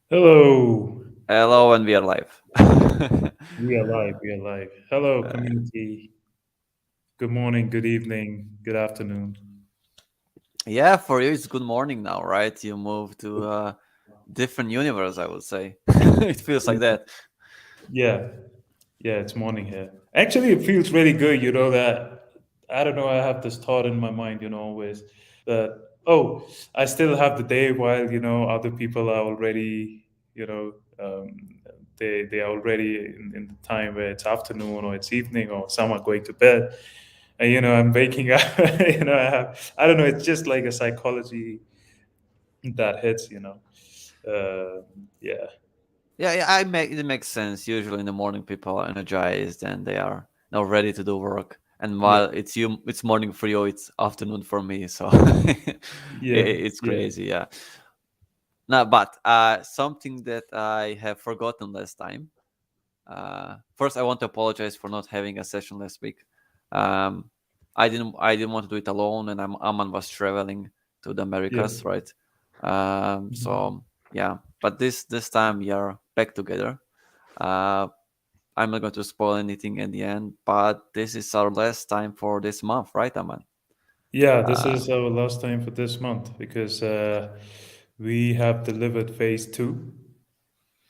Hello. Hello, and we are live. We are live. We are live. Hello, community. Good morning, good evening, good afternoon. Yeah, for you it's good morning now, right? You moved to a different universe, I would say. It feels like that. Yeah, yeah, it's morning here. Actually, it feels really good, that I don't know, I have this thought in my mind, always that, oh, I still have the day while, other people are already, they are already in the time where it's afternoon or it's evening or some are going to bed. And, I'm waking up, I don't know, it's just like a psychology that hits, Uh, yeah. Yeah, yeah, it makes sense. Usually in the morning people are energized and they are now ready to do work. And Yeah. while it's morning for you, it's afternoon for me. So Yeah. it's Yeah. crazy, yeah. Now, but something that I have forgotten last time. First, I want to apologize for not having a session last week. Um, I didn't want to do it alone, and Aman was traveling to the Yeah. Americas, right? Mhm. So yeah, but this time we are back together. Uh, I'm not going to spoil anything in the end, but this is our last time for this month, right, Aman? Yeah, this Uh, is our last time for this month because we have delivered phase two.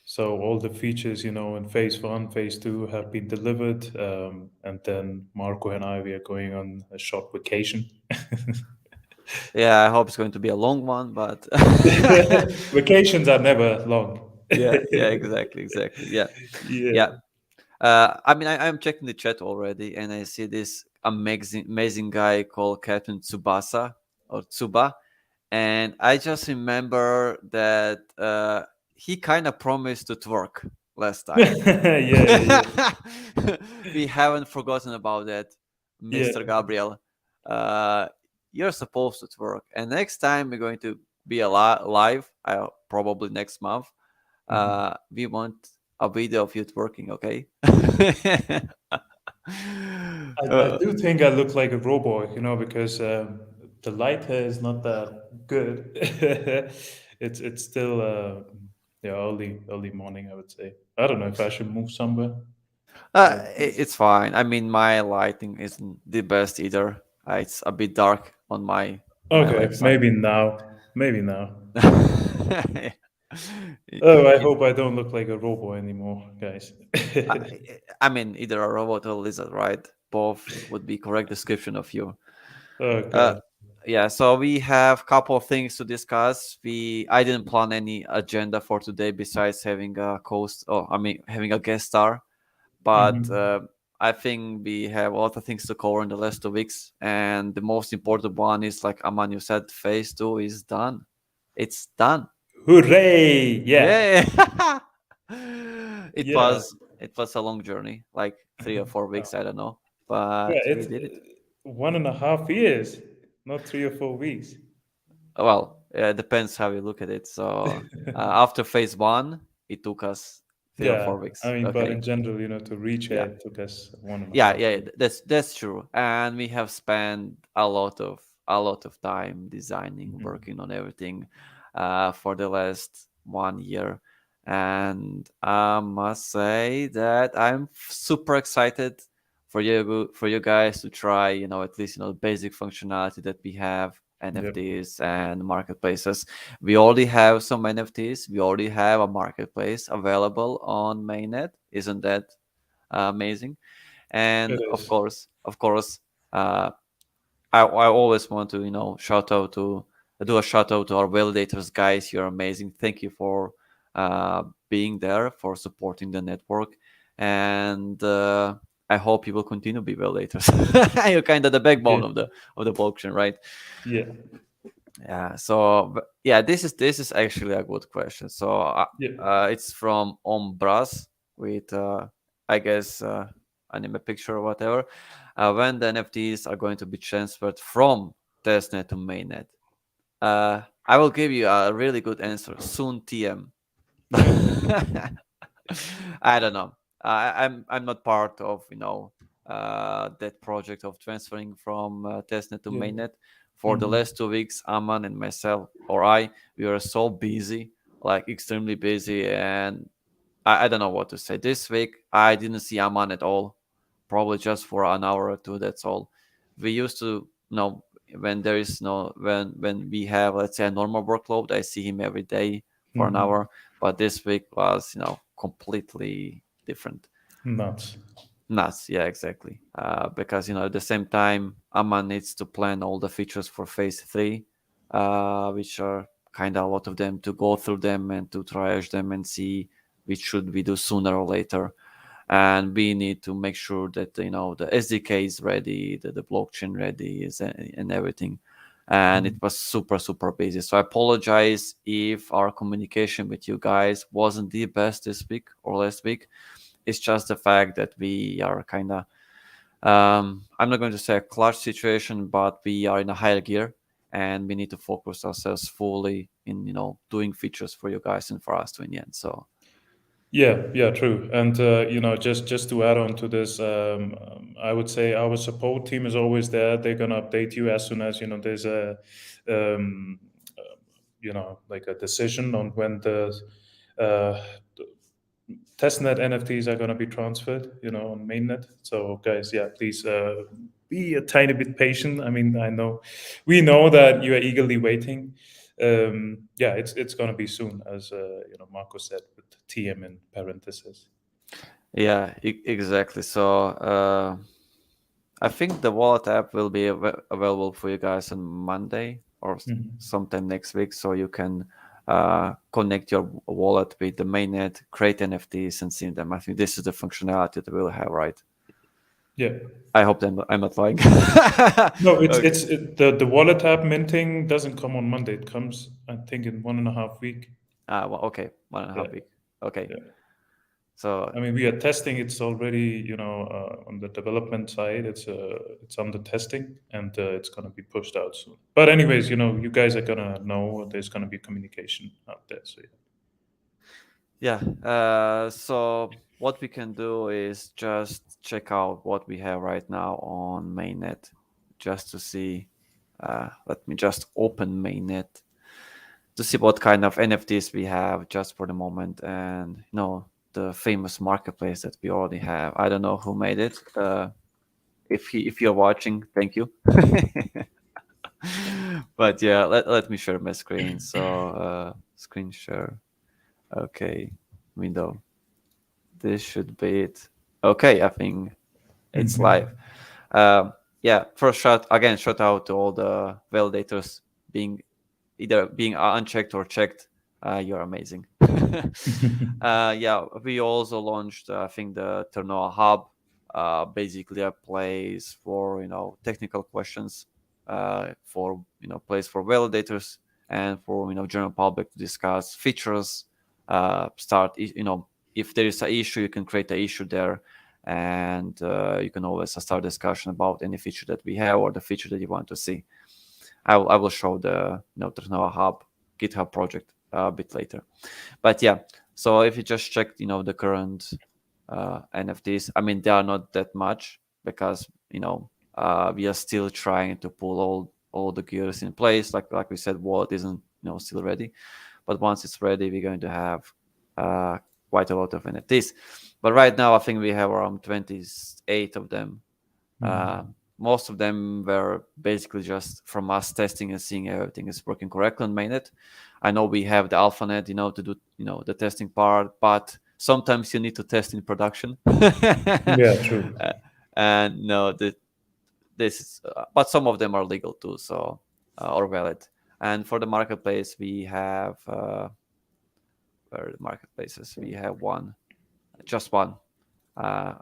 So all the features, in phase one, phase two have been delivered. And then Marco and I, we are going on a short vacation. yeah, I hope it's going to be a long one, but Vacations are never long. yeah, yeah, exactly, exactly, yeah, yeah. Yeah. I mean, I'm checking the chat already, and I see this amazing guy called Captain Tsubasa or Tsuba, and I just remember that he kind of promised to twerk last time. Yeah, yeah, We haven't forgotten about that, yeah. Mr. Gabriel. Uh, you're supposed to twerk, and next time we're going to be live, probably next month. Mhm. We want a video of you twerking, okay? I Uh, do think I look like a robot, because the light here is not that good. It's still yeah, early morning, I would say. I don't know if I should move somewhere. Like, it's fine. I mean, my lighting isn't the best either. It's a bit dark on my okay, left side. maybe now, maybe now. Oh, I It, hope I don't look like a robo anymore, guys. I mean, either a robot or a lizard, right? Both would be correct description of you. Oh Uh, god. yeah, so we have a couple of things to discuss. I didn't plan any agenda for today besides having a host, or I mean, having a guest star. But Hmm. I think we have a lot of things to cover in the last 2 weeks, and the most important one is, like Aman, you said, phase two is done. It's done. Hooray! Yeah, Yeah. it yeah, was it was a long journey, like 3 or 4 weeks, I don't know, yeah. but we It's did it. 1.5 years, not 3 or 4 weeks. Well, it depends how you look at it. So after phase one, it took us three or Yeah, four I weeks. mean, but Okay. in general, to reach Yeah. it took us one and a Yeah, half yeah, years. that's true. And we have spent a lot of time designing, Hmm. working on everything for the last 1 year. And I must say that I'm super excited for you guys to try, at least the basic functionality that we have, Yep. NFTs and marketplaces. We already have some NFTs. We already have a marketplace available on mainnet. Isn't that amazing? It And of is. course, uh, I always want to shout out to do a shout out to our validators, guys. You're amazing. Thank you for being there, for supporting the network, and I hope you will continue to be validators. You're kind of the backbone Yeah. of the blockchain, right? Yeah. Yeah. So yeah, this is actually a good question. So Yeah. it's from Ombras with I guess anime picture or whatever. When the NFTs are going to be transferred from testnet to mainnet? I will give you a really good answer soon. TM. Yeah. I don't know. I'm not part of that project of transferring from testnet to Yeah. mainnet. For the Hmm. last 2 weeks, Aman and myself, or we were so busy, like extremely busy, and I don't know what to say. This week, I didn't see Aman at all, probably just for an hour or two. That's all. We used to, when there is no, when we have, let's say, a normal workload, I see him every day for an Hmm. hour. But this week was, completely different. Nuts. Nuts, yeah, exactly. Because at the same time, Aman needs to plan all the features for phase three, which are kind of a lot of them, to go through them and to triage them and see which should we do sooner or later. And we need to make sure that the SDK is ready, that the blockchain ready is, and everything. And it Mhm. was super super busy. So I apologize if our communication with you guys wasn't the best this week or last week. It's just the fact that we are kind of, I'm not going to say a clutch situation, but we are in a higher gear, and we need to focus ourselves fully in doing features for you guys and for us to in the end. So Yeah, yeah, true. And just to add on to this, I would say our support team is always there. They're gonna update you as soon as there's um, like a decision on when uh, testnet NFTs are gonna be transferred, on mainnet. So, guys, yeah, please be a tiny bit patient. I mean, we know that you are eagerly waiting. Yeah, it's gonna be soon, as Marco said, with TM in parentheses. yeah, exactly. So I think the wallet app will be available for you guys on Monday or Mhm. sometime next week, so you can connect your wallet with the mainnet, create NFTs, and see them. I think this is the functionality that we'll have, right? Yeah. I hope that I'm not lying. No, Okay. the wallet app minting doesn't come on Monday. It comes, I think, in 1.5 week. Well, okay, one and a Yeah, half week. Okay, yeah. so I mean, we are testing. It's already, on the development side. It's under testing, and it's gonna be pushed out soon. But anyways, you guys are gonna know there's gonna be communication out there. So yeah, so what we can do is just check out what we have right now on mainnet, just to see. Let me just open mainnet to see what kind of NFTs we have just for the moment, and the famous marketplace that we already have. I don't know who made it. If you're watching, thank you. But yeah, let me share my screen. So screen share. Okay, window. This should be it. Okay, I think it's live. Mhm. Yeah, first shout out to all the validators being either being unchecked or checked. You're amazing. Yeah, we also launched, I think, the Ternoa Hub, basically a place for technical questions, for place for validators and for general public to discuss features. Start if there is an issue, you can create an issue there, and you can always start discussion about any feature that we have or the feature that you want to see. I will show the Ternoa Hub GitHub project a bit later. But yeah, so if you just check, the current NFTs, I mean, they are not that much because we are still trying to pull all the gears in place. Like we said, wallet isn't still ready, but once it's ready, we're going to have uh, quite a lot of NFTs. But right now, I think we have around 28 of them. uh, Mhm. Most of them were basically just from us testing and seeing everything is working correctly on mainnet. I know we have the AlphaNet, to do the testing part, but sometimes you need to test in production. Yeah, true. And no, this is, but some of them are legal too, so or valid. And for the marketplace, we have where are the marketplaces? We have one, just one.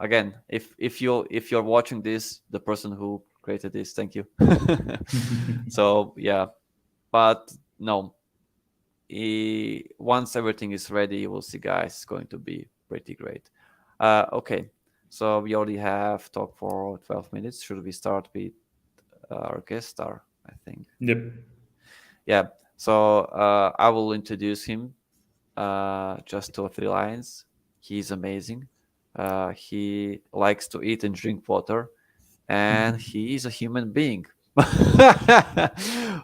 Again, if you're watching this, the person who created this, thank you. So yeah, but no, once everything is ready, you will see, guys, it's going to be pretty great. Okay, so we already have talked for 12 minutes. Should we start with our guest star? I think. Yep. Yeah, so I will introduce him, just 2 or 3 lines. He's amazing. He likes to eat and drink water, and he is a human being.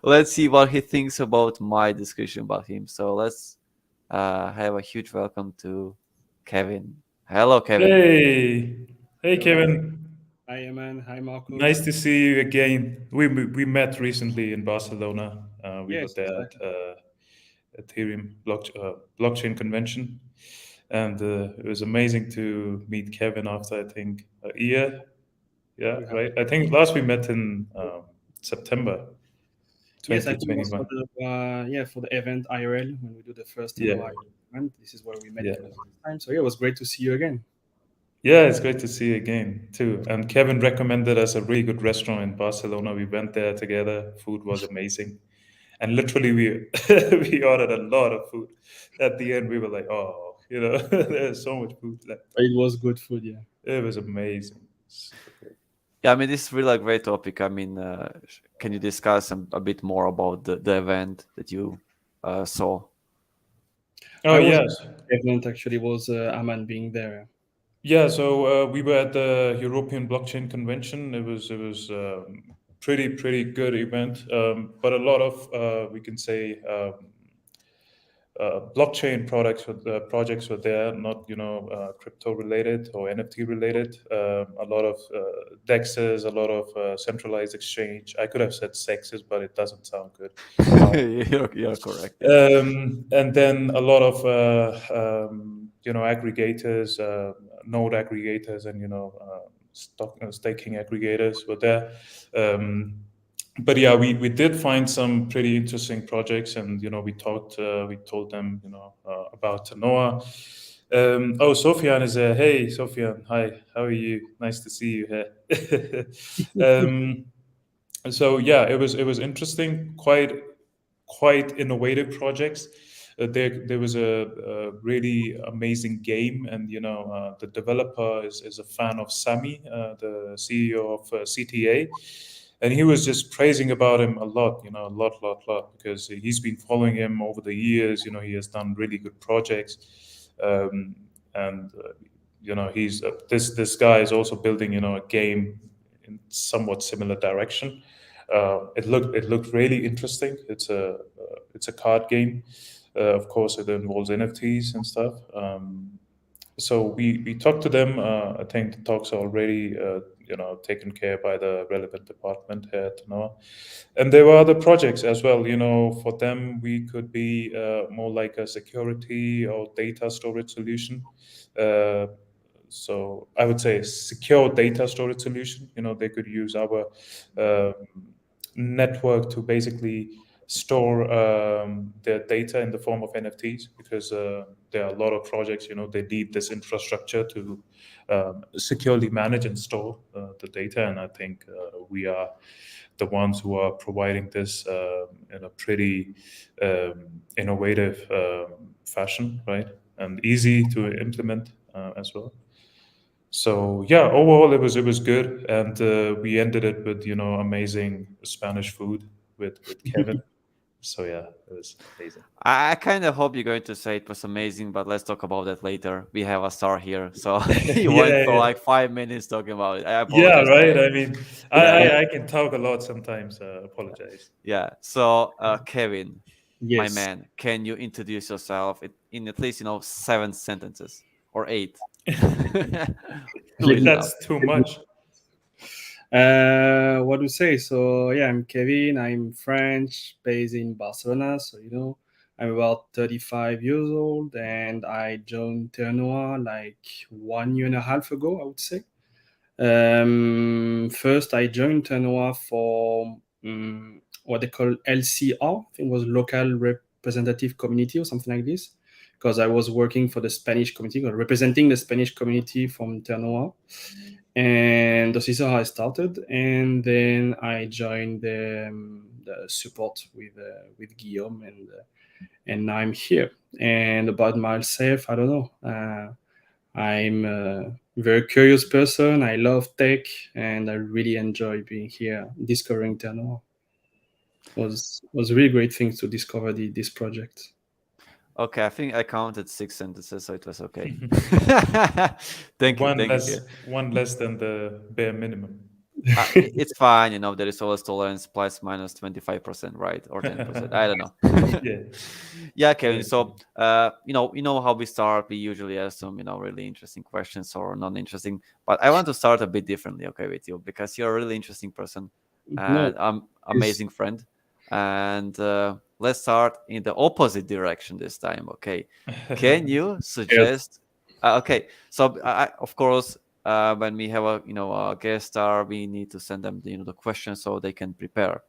Let's see what he thinks about my description about him. So let's have a huge welcome to Kevin. Hello, Kevin. Hey, hey, Hello. Kevin. Hi, Eman. Hi, Nice Marcus. to see you again. We met recently in Barcelona. We were Yes, there at exactly. Ethereum blockchain convention, and it was amazing to meet Kevin after I think a year. Yeah, We have. right. I think last we met in September Yes, I think it was for 2021. the for the event IRL when we do the first Yeah, Ternoa event. This is where we met yeah. for the first time. So yeah, it was great to see you again. Yeah, it's great to see you again too. And Kevin recommended us a really good restaurant in Barcelona. We went there together. Food was amazing, and literally we we ordered a lot of food. At the end, we were like, "Oh, there's so much food left." But it was good food. Yeah. It was amazing, super good. Yeah, I mean, this is really a great topic. I mean, can you discuss a bit more about the event that you saw? Oh I was yes, the event actually was Aman being there. yeah. So we were at the European Blockchain Convention. It was pretty good event, but a lot of we can say. Blockchain products projects were there, not crypto related or NFT related. A lot of dexes, a lot of centralized exchange. I could have said sexes, but it doesn't sound good. Um, You're correct. Yeah. and then a lot of aggregators, node aggregators, and stock staking aggregators were there. Um, but yeah, we did find some pretty interesting projects, and we told them about Ternoa. Oh, Sofian is there. Hey, Sofian. Hi. How are you? Nice to see you here. um, so yeah, it was interesting. Quite innovative projects. There was a really amazing game, and the developer is a fan of Sami, the CEO of CTA, and he was just praising about him a lot, a lot, because he's been following him over the years. He has done really good projects, and he's this guy is also building a game in somewhat similar direction. It looked really interesting. It's a card game. Of course, it involves NFTs and stuff. So we talked to them. I think the talks are already taken care by the relevant department here at Ternoa. And there were other projects as well. For them, we could be more like a security or data storage solution. Uh, so I would say a secure data storage solution. They could use our um, network to basically store their data in the form of NFTs, because there are a lot of projects. They need this infrastructure to securely manage and store the data, and I think we are the ones who are providing this in a pretty innovative fashion, right? And easy to implement as well. So yeah, overall it was good, and we ended it with amazing Spanish food with Kevin. So yeah, it was amazing. I kind of hope you're going to say it was amazing, but let's talk about that later. We have a star here, so he went Yeah, for yeah, like 5 minutes talking about it. I yeah. apologize, Right. Kevin. I mean, I Yeah, I, I can talk a lot sometimes. Apologize. yeah. So, Kevin, my Yes. man, can you introduce yourself in at least 7 sentences or eight? Do it now. That's too much. What to say? So yeah, I'm Kevin. I'm French, based in Barcelona. So I'm about 35 years old, and I joined Ternoa like 1 year and a half ago, I would say. First, I joined Ternoa for what they call LCR. I think it was local representative community or something like this, because I was working for the Spanish community or representing the Spanish community from Ternoa. And this is how I started, and then I joined the support with Guillaume, and now I'm here. And about myself, I don't know. I'm a very curious person. I love tech, and I really enjoy being here, discovering Ternoa. Was a really great thing to discover this project. Okay, I think I counted 6 sentences, so it was okay. Thank you, Kevin. One less than the bare minimum. It's fine, there is always tolerance plus minus 25%, right? Or 10%. I don't know. Yeah. Yeah, Kevin. Yeah. So, you know how we start. We usually ask some, really interesting questions or non-interesting. But I want to start a bit differently, okay, with you because you're a really interesting person No, and it's amazing friend. And let's start in the opposite direction this time, okay? Can you yes. suggest? Okay, so of course, when we have a guest star, we need to send them the question so they can prepare.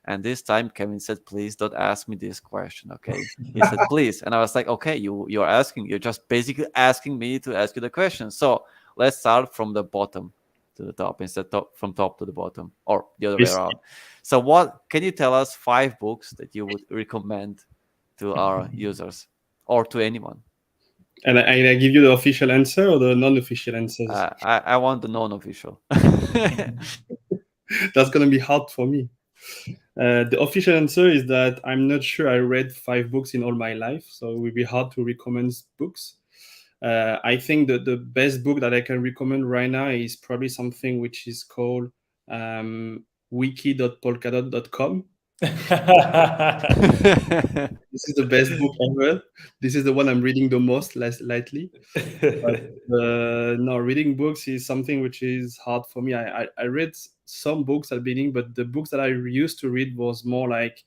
And this time, Kevin said, "Please don't ask me this question." Okay, he said, "Please," and I was like, "Okay, you're just basically asking me to ask you the question." So let's start from the bottom to the top instead from top to the bottom, or the other way Yes. around. So, what can you tell us 5 books that you would recommend to our users or to anyone? And I give you the official answer or the non-official answers. I want the non-official. That's gonna be hard for me. The official answer is that I'm not sure I read 5 books in all my life, so it will be hard to recommend books. I think that the best book that I can recommend right now is probably something which is called wiki.polkadot.com. This is the best book ever. This is the one I'm reading the most less lately. But no, reading books is something which is hard for me. I read some books at the beginning, but the books that I used to read was more like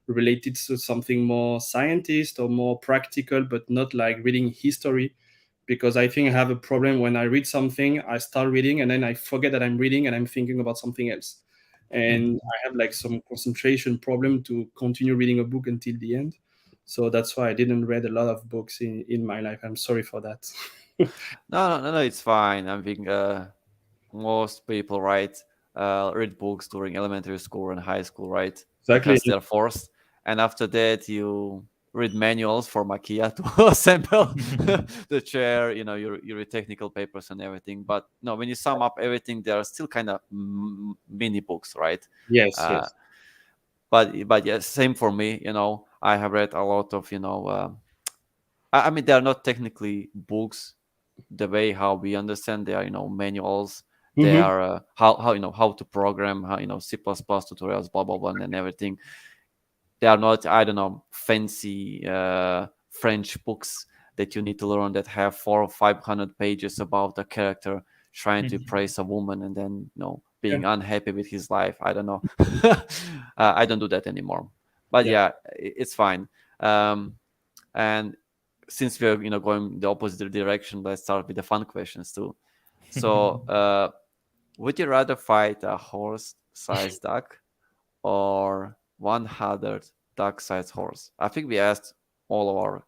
related to something more scientist or more practical, but not like reading history. Because I think I have a problem when I read something, I start reading and then I forget that I'm reading and I'm thinking about something else. And I have like some concentration problem to continue reading a book until the end. So that's why I didn't read a lot of books in my life. I'm sorry for that. No, it's fine. I think most people, right, read books during elementary school and high school, right? Exactly. Because they're forced. And after that, you read manuals for Makia to assemble the chair. You read technical papers and everything. But no, when you sum up everything, there are still kind of mini books, right? Yes, Uh, yes. but yes, same for me. I have read a lot of I mean, they are not technically books the way how we understand. They are manuals. They Mm-hmm. are how to program, how C++ tutorials, blah blah blah, and everything. They are not, I don't know, fancy French books. that you need to learn that have 400 or 500 pages about a character trying to praise a woman and then being unhappy with his life. I don't know. I don't do that anymore. But yeah, it's fine. And since we're going the opposite direction, let's start with the fun questions too. So would you rather fight a horse-sized duck or 100 duck-sized horse? I think we asked all of our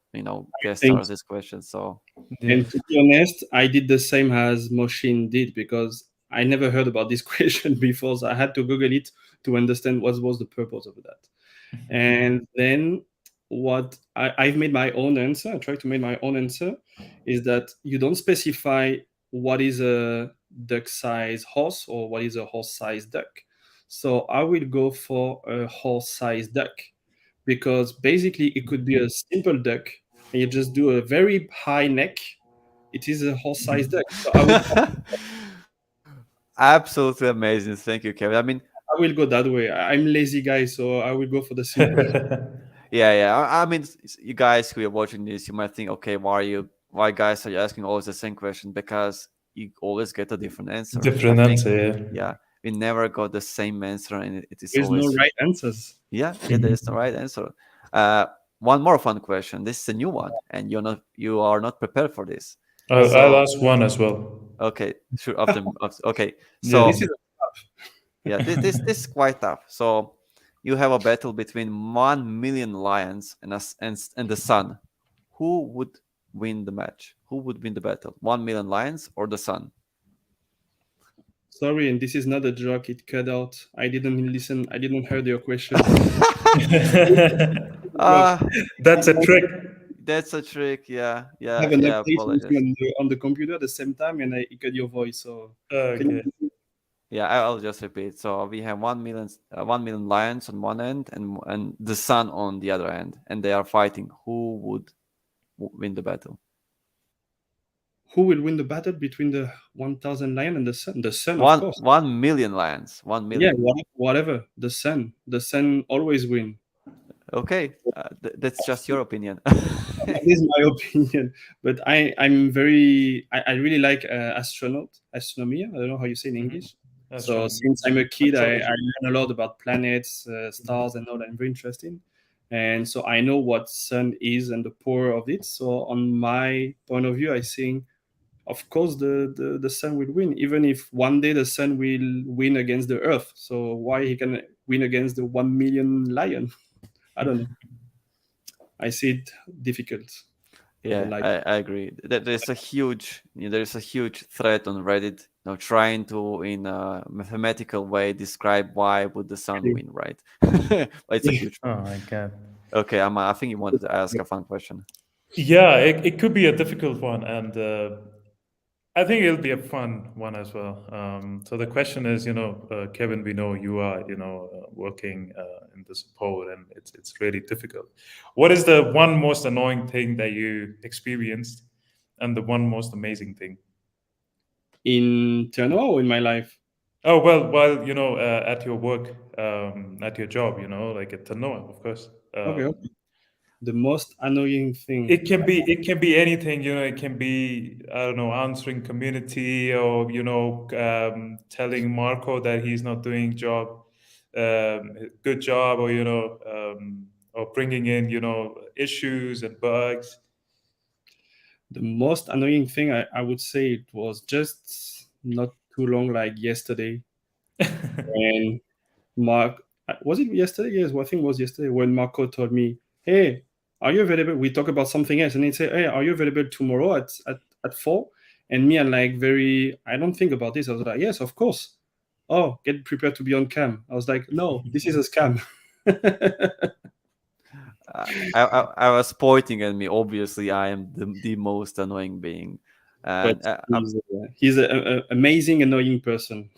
guest think stars this question. So Yeah. And to be honest, I did the same as Moshin did because I never heard about this question before. So I had to Google it to understand what was the purpose of that. And then I've made my own answer. I try to make my own answer is that you don't specify what is a duck size horse or what is a horse size duck. So I will go for a horse size duck because basically it could be a simple duck and you just do a very high neck. It is a horse size duck. So absolutely amazing. Thank you, Kevin. I mean, I will go that way. I'm lazy guy, so I will go for the simple. yeah. I mean, you guys who are watching this, you might think, okay, why guys are you asking always the same question? Because you always get a different answer. I Different think, answer, yeah. yeah, we never got the same answer, and it is There's no always, right answers. yeah, there's the right answer. One more fun question. This is a new one, and you are not prepared for this. I'll ask one as well. Okay, sure. Okay, Yeah. This so is yeah, this is quite tough. So you have a battle between 1 million lions and the sun. Who would win the match? Who would win the battle? 1 million lions or the sun? sorry, and this is not a joke. It cut out. I didn't listen. I didn't hear your question. Ah, That's a trick. that's a trick. Yeah, I have an update Apologies. on the computer at the same time, and I cut your voice. So can Okay. you, Yeah, I'll just repeat. So we have 1 million lions on one end and the sun on the other end, and they are fighting. Who would win the battle? who will win the battle between the 1,000 lion and the sun? The sun, of One course. 1 million lions. 1 million. Yeah, whatever. The sun. The sun always win. Okay, that's just your opinion. That is my opinion. But I really like astronomy. I don't know how you say in English. So Astronomy. since I'm a kid, I Astrology. learn a lot about planets, stars, and all that. I'm very interested. And so I know what sun is and the power of it. So on my point of view, I think, of course, the sun will win, even if one day the sun will win against the earth. So why he can win against the 1 million lion? I don't know. I see it difficult for the Yeah, light. I agree. There's a huge thread on Reddit, trying to in a mathematical way describe why would the sun win, right? It's a huge. Oh my god. Okay, I think you wanted to ask a fun question. Yeah, it could be a difficult one, and I think it'll be a fun one as well. So the question is, Kevin, we know you are, working in the support, and it's really difficult. What is the one most annoying thing that you experienced, and the one most amazing thing? In Ternoa or in my life? Oh well, while at your work, at your job, like at Ternoa, of course. Okay. The most annoying thing. It can be anything, it can be, I don't know, answering community, or telling Marco that he's not doing good job, or or bringing in issues and bugs. The most annoying thing, I would say it was just not too long, like yesterday. And Mark, was it yesterday? Yes, well, I think it was yesterday when Marco told me, "Hey, are you available?" We talk about something else, and he said, "Hey, are you available tomorrow at 4?" And me, I'm like, I don't think about this. I was like, "Yes, of course." Oh, get prepared to be on cam. I was like, "No, this is a scam." I was pointing at me. Obviously, I am the most annoying being, But and he's an amazing, annoying person.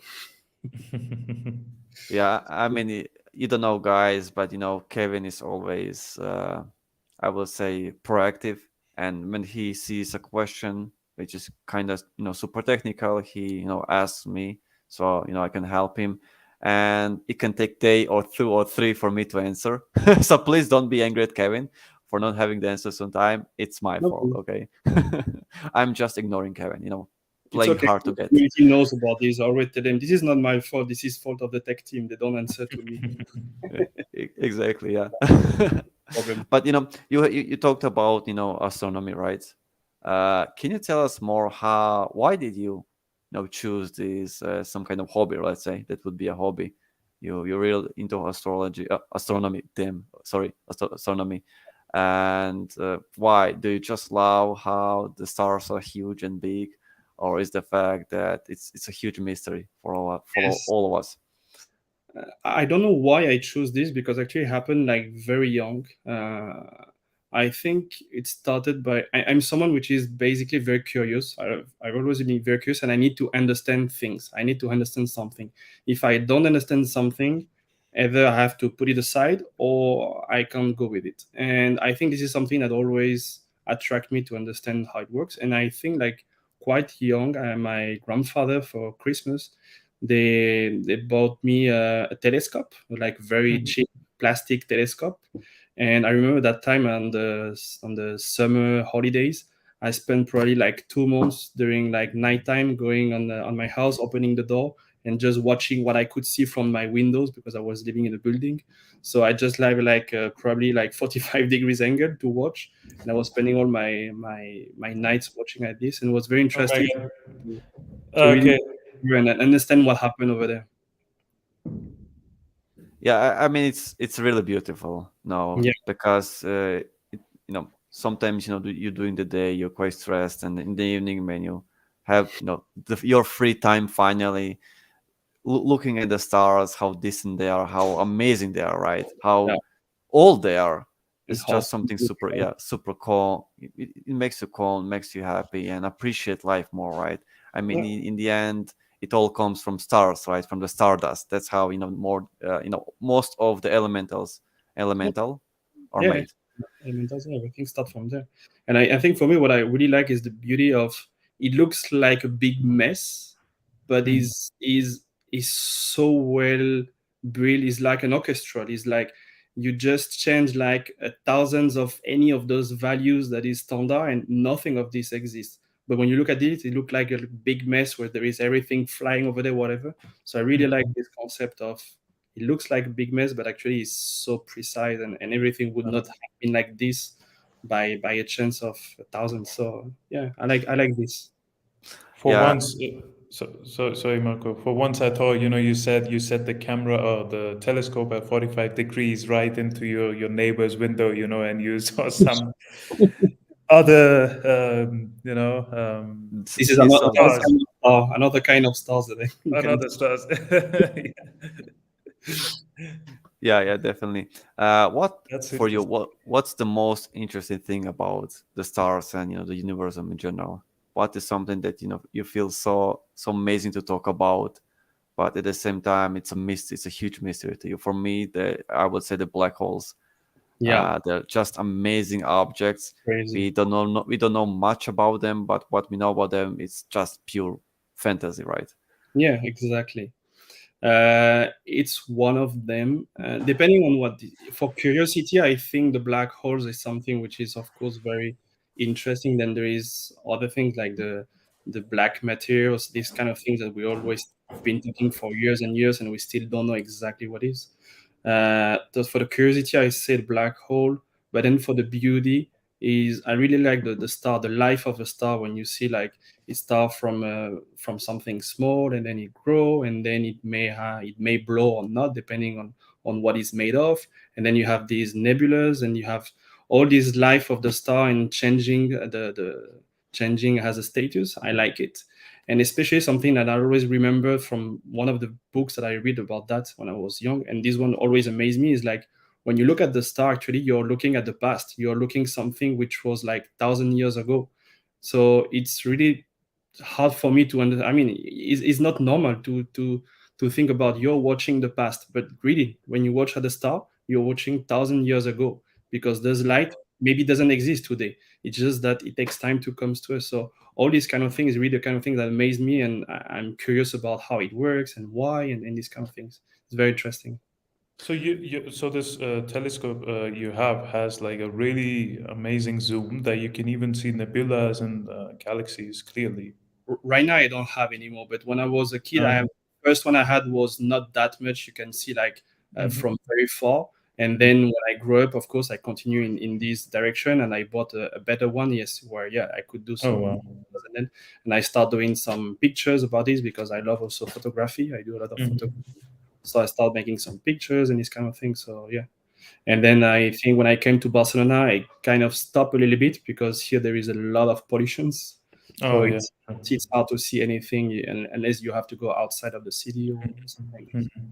yeah, I mean, you don't know, guys, but Kevin is always, I will say, proactive. And when he sees a question which is kind of super technical, he asks me, so I can help him. And it can take day or two or three for me to answer. So please don't be angry at Kevin for not having the answers on time, it's my No fault. problem. Okay, I'm just ignoring Kevin. It's Playing okay. hard to The get. community knows about this. I already tell them this is not my fault. This is fault of the tech team. They don't answer to me. Exactly, yeah. Problem. But you talked about astronomy, right? Can you tell us more why did you choose this some kind of hobby? Let's say that would be a hobby. You're real into astronomy. Damn, sorry, astronomy. And why do you just love how the stars are huge and big, or is the fact that it's a huge mystery for Yes. all of us? I don't know why I choose this because actually it happened like very young. I think it started by I'm someone which is basically very curious. I've always been very curious, and I need to understand things. I need to understand something. If I don't understand something, either I have to put it aside or I can't go with it. And I think this is something that always attract me to understand how it works. And I think like quite young, my grandfather for Christmas they bought me a telescope, like very cheap plastic telescope. And I remember that time on the summer holidays, I spent probably like 2 months during like nighttime going on my house, opening the door and just watching what I could see from my windows because I was living in a building. So I just have like probably like 45 degrees angle to watch, and I was spending all my nights watching at this, and it was very Oh my interesting god. to, to really Okay. and understand what happened over there. Yeah, I mean it's really beautiful. No, Yeah, because sometimes you during the day you're quite stressed, and in the evening when you have your free time finally, looking at the stars, how distant they are, how amazing they are, right? yeah, How old they are. and It's how just something super, yeah, super calm. It makes you calm, makes you happy, and appreciate life more, right? I mean, yeah, in the end, it all comes from stars, right? From the stardust. That's how more, most of the elemental are yeah. made. Elementals, yeah, everything starts from there. And I think for me, what I really like is the beauty of it looks like a big mess, but Hmm. is so well built. It's like an orchestra. It's like you just change like thousands of any of those values that is standard, and nothing of this exists. But when you look at it looks like a big mess where there is everything flying over there, whatever. So I really like Hmm. this concept of it looks like a big mess, but actually it's so precise, and everything would not have been like this by a chance of a thousand. So yeah, I like this. For Yeah, once, sorry, Marco. For once, I thought you set the camera or the telescope at 45 degrees right into your neighbor's window, and you saw some other This is see some. stars, another kind of stars that you can. another stars. Yeah, yeah, definitely. What That's for you? interesting. What's the most interesting thing about the stars and the universe in general? What is something that you feel so amazing to talk about, but at the same time it's a mystery. It's a huge mystery to you. For me, I would say the black holes. Yeah, They're just amazing objects. crazy. We don't know much about them, but what we know about them is just pure fantasy, right? Yeah, exactly. It's one of them. Depending on for curiosity, I think the black holes is something which is, of course, very interesting. Then there is other things like the black materials, these kind of things that we always been talking for years and years, and we still don't know exactly what is. Just for the curiosity, I said black hole, but then for the beauty is I really like the star, the life of a star when you see like it start from something small and then it grow and then it may blow or not depending on what it's made of, and then you have these nebulas and you have all this life of the star and changing the changing has a status. I like it, and especially something that I always remember from one of the books that I read about that when I was young, and this one always amazed me, is like when you look at the star, actually you're looking at the past, you're looking something which was like 1,000 years ago. So it's really hard for me to understand. I mean, it's not normal to think about you're watching the past, but really, when you watch at the star, you're watching 1,000 years ago because this light maybe doesn't exist today. It's just that it takes time to come to us. So all these kind of things, really, the kind of thing that amaze me, and I'm curious about how it works and why, and these kind of things. It's very interesting. So so this telescope you have has like a really amazing zoom that you can even see nebulas and galaxies clearly. Right now I don't have anymore, but when I was a kid, I Uh, have first one I had was not that much. You can see like mhm. from very far. And then when I grew up, of course, I continue in this direction, and I bought a better one. Yes, where yeah, I could do Oh some, wow. and I start doing some pictures about this because I love also photography. I do a lot of photography, Mhm. so I start making some pictures and this kind of thing. So yeah, and then I think when I came to Barcelona, I kind of stopped a little bit because here there is a lot of pollutions. So Oh yeah. it's hard to see anything unless you have to go outside of the city or something like this. Mhm.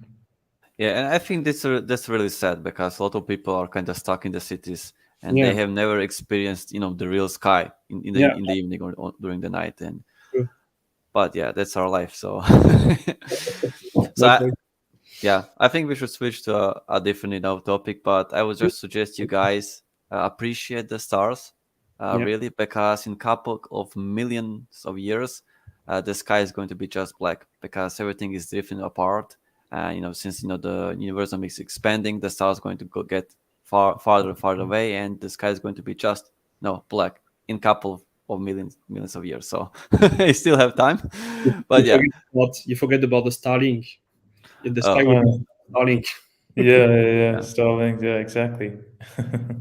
Yeah, and I think that's really sad because a lot of people are kind of stuck in the cities and they Yeah, have never experienced, the real sky yeah, in the evening or during the night. And true. but yeah, that's our life. So, so No I, choice. yeah, I think we should switch to a different topic. But I would just suggest you guys appreciate the stars, Yeah, really, because in couple of millions of years, the sky is going to be just black because everything is drifting apart. Since the universe is expanding, the stars going to go get farther and farther away, and the sky is going to be just no black in couple of millions of years. So you still have time, you but yeah, forget about the Starlink. The sky oh will be Uh, Starlink. yeah, yeah, yeah. yeah. Starlink. Yeah, exactly.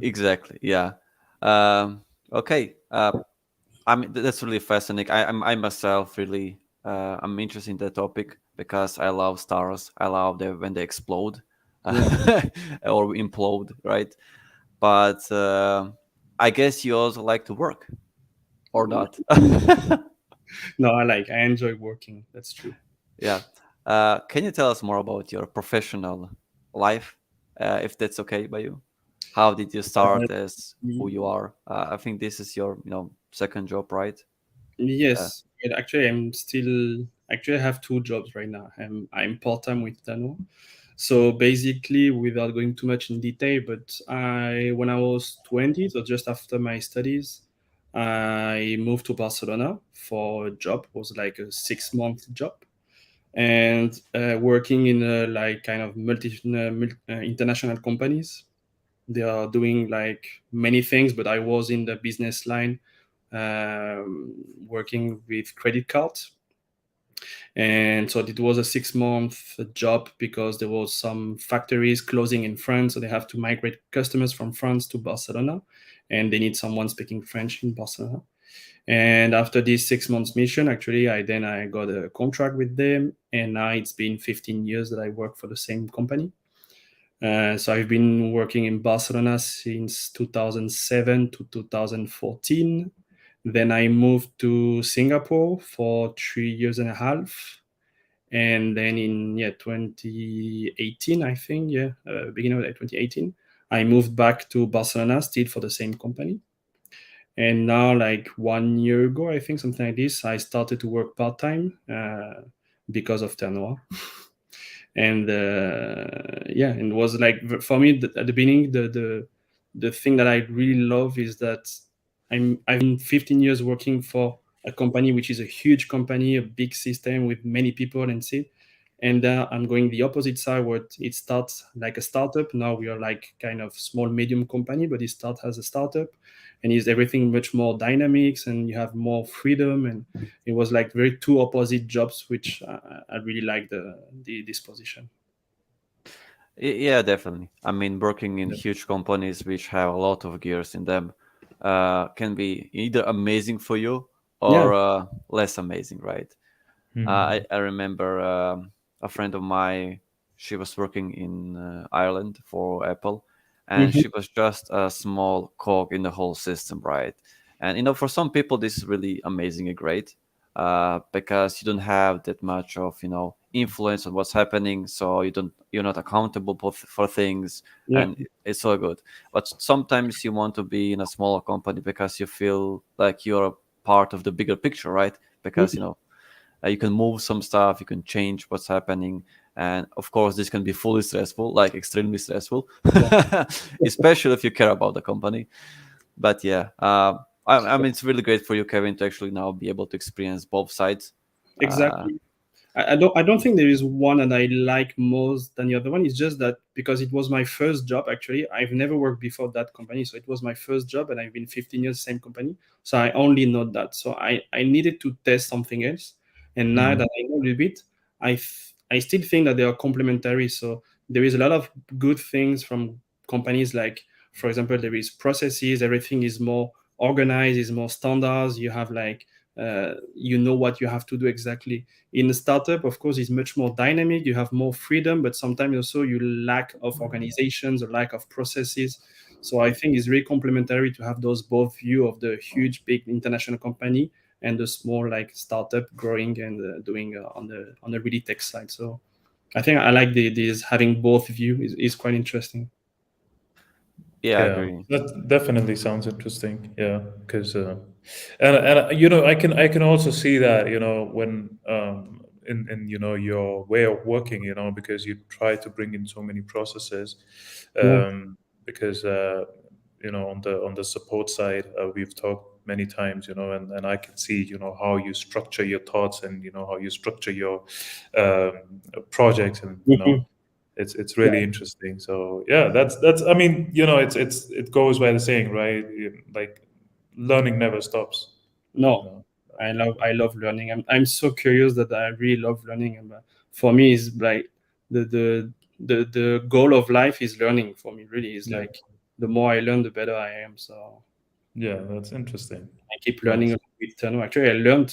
Exactly. Yeah. Okay. That's really fascinating. I myself really I'm interested in that topic because I love stars. I love them when they explode Yeah. or implode, right? But I guess you also like to work or not? No, I enjoy working. That's true. Yeah. Can you tell us more about your professional life, if that's okay by you? How did you Uh, start as who you are? I think this is your, second job, right? Uh, yes, but actually, I have two jobs right now. I'm part time with Ternoa. So basically, without going too much in detail, but when I was 20, so just after my studies, I moved to Barcelona for a job. It was like a 6 month job, and working in a like kind of international companies. They are doing like many things, but I was in the business line, working with credit cards. And so it was a 6 month job because there was some factories closing in France, so they have to migrate customers from France to Barcelona, and they need someone speaking French in Barcelona. And after this 6 months mission, actually, I got a contract with them, and now it's been 15 years that I work for the same company. So I've been working in Barcelona since 2007 to 2014. Then I moved to Singapore for 3 years and a half. And then in 2018, I think, beginning of 2018, I moved back to Barcelona still for the same company. And now, like 1 year ago, I think something like this, I started to work part time because of Ternoa. And and it was like for me at the beginning, the thing that I really love is that I've been 15 years working for a company which is a huge company, a big system with many people and see. And I'm going the opposite side where it starts like a startup. Now we are like kind of small medium company, but it starts as a startup, and is everything much more dynamics, and you have more freedom. And it was like very two opposite jobs, which I really like this position. yeah, definitely. I mean, working in Yeah. huge companies which have a lot of gears in them can be either amazing for you Yeah. or less amazing, right? Mhm. I remember a friend of mine. She was working in Ireland for Apple, and Mhm. she was just a small cog in the whole system, right? And for some people, this is really amazing and great because you don't have that much of influence on what's happening, so you're not accountable for things, Yeah. and it's all good. But sometimes you want to be in a smaller company because you feel like you're a part of the bigger picture, right? Because Mhm. you can move some stuff, you can change what's happening, and of course, this can be fully stressful, like extremely stressful, Yeah. especially if you care about the company. But yeah, I mean, it's really great for you, Kevin, to actually now be able to experience both sides. Uh, Exactly. I don't think there is one that I like most than the other one. It's just that because it was my first job, actually, I've never worked before that company, so it was my first job, and I've been 15 years same company, so I only know that. So I needed to test something else, and now Mm. that I know a little bit, I still think that they are complementary. So there is a lot of good things from companies, like, for example, there is processes, everything is more organized, is more standards. You have like you know what you have to do exactly. In a startup, of course, it's much more dynamic, you have more freedom, but sometimes also you lack of organizations, or lack of processes. So I think it's really complementary to have those both view of the huge big international company and the small like startup growing and doing on the really tech side. So I think I like this having both view is quite interesting. Yeah, I Yeah, agree. that definitely sounds interesting. Yeah, because and you know I can also see that when in your way of working, because you try to bring in so many processes, Yeah. because on the support side, we've talked many times, and I can see how you structure your thoughts, and how you structure your projects, and Mhm. it's Yeah. really interesting. So yeah, that's I mean, it goes by the saying, right? Like, learning never stops, you No, know. I love learning. I'm so curious that I really love learning. And for me, it's like the goal of life is learning. For me, really, is Yeah, like the more I learn, the better I am. So yeah, that's interesting. I keep learning Nice. with Ternoa. Actually,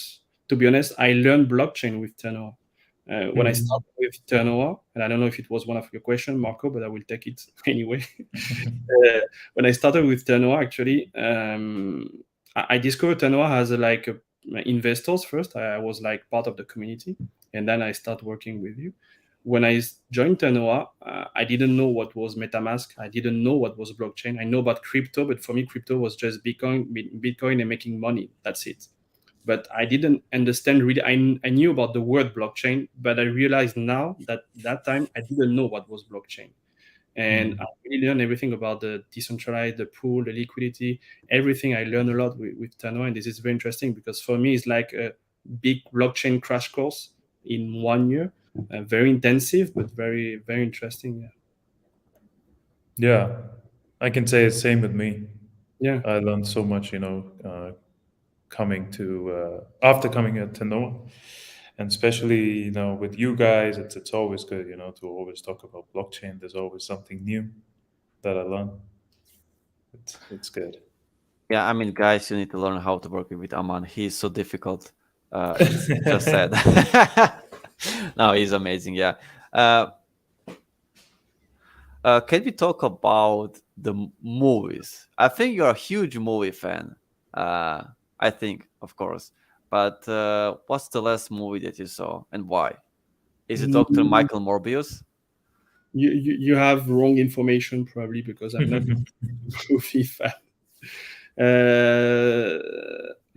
to be honest, I learned blockchain with Ternoa. When I Mhm. started with Ternoa, and I don't know if it was one of your questions, Marco, but I will take it anyway. When I started with Ternoa, actually, I discovered Ternoa has investors first. I was like part of the community, and then I start working with you. When I joined Ternoa, I didn't know what was MetaMask. I didn't know what was blockchain. I know about crypto, but for me, crypto was just Bitcoin and making money. That's it. But I didn't understand really. I knew about the word blockchain, but I realized now that time I didn't know what was blockchain. And I Mm. really learned everything about the decentralized, the pool, the liquidity, everything. I learned a lot with Ternoa, and this is very interesting because for me, it's like a big blockchain crash course in 1 year. Very intensive, but very, very interesting. Yeah. Yeah, I can say it's same with me. Yeah. I learned so much, after coming to Noah, and especially with you guys, it's always good, to always talk about blockchain. There's always something new that I learn. It's good. Yeah, I mean, guys, you need to learn how to work with Aman. He's so difficult. It's just sad. No, he's amazing. Yeah. Uh, can we talk about the movies? I think you're a huge movie fan. Uh, I think, of course. But what's the last movie that you saw and why? Is it Dr. Mm, Michael Morbius? you have wrong information probably because I'm not a movie fan. Uh,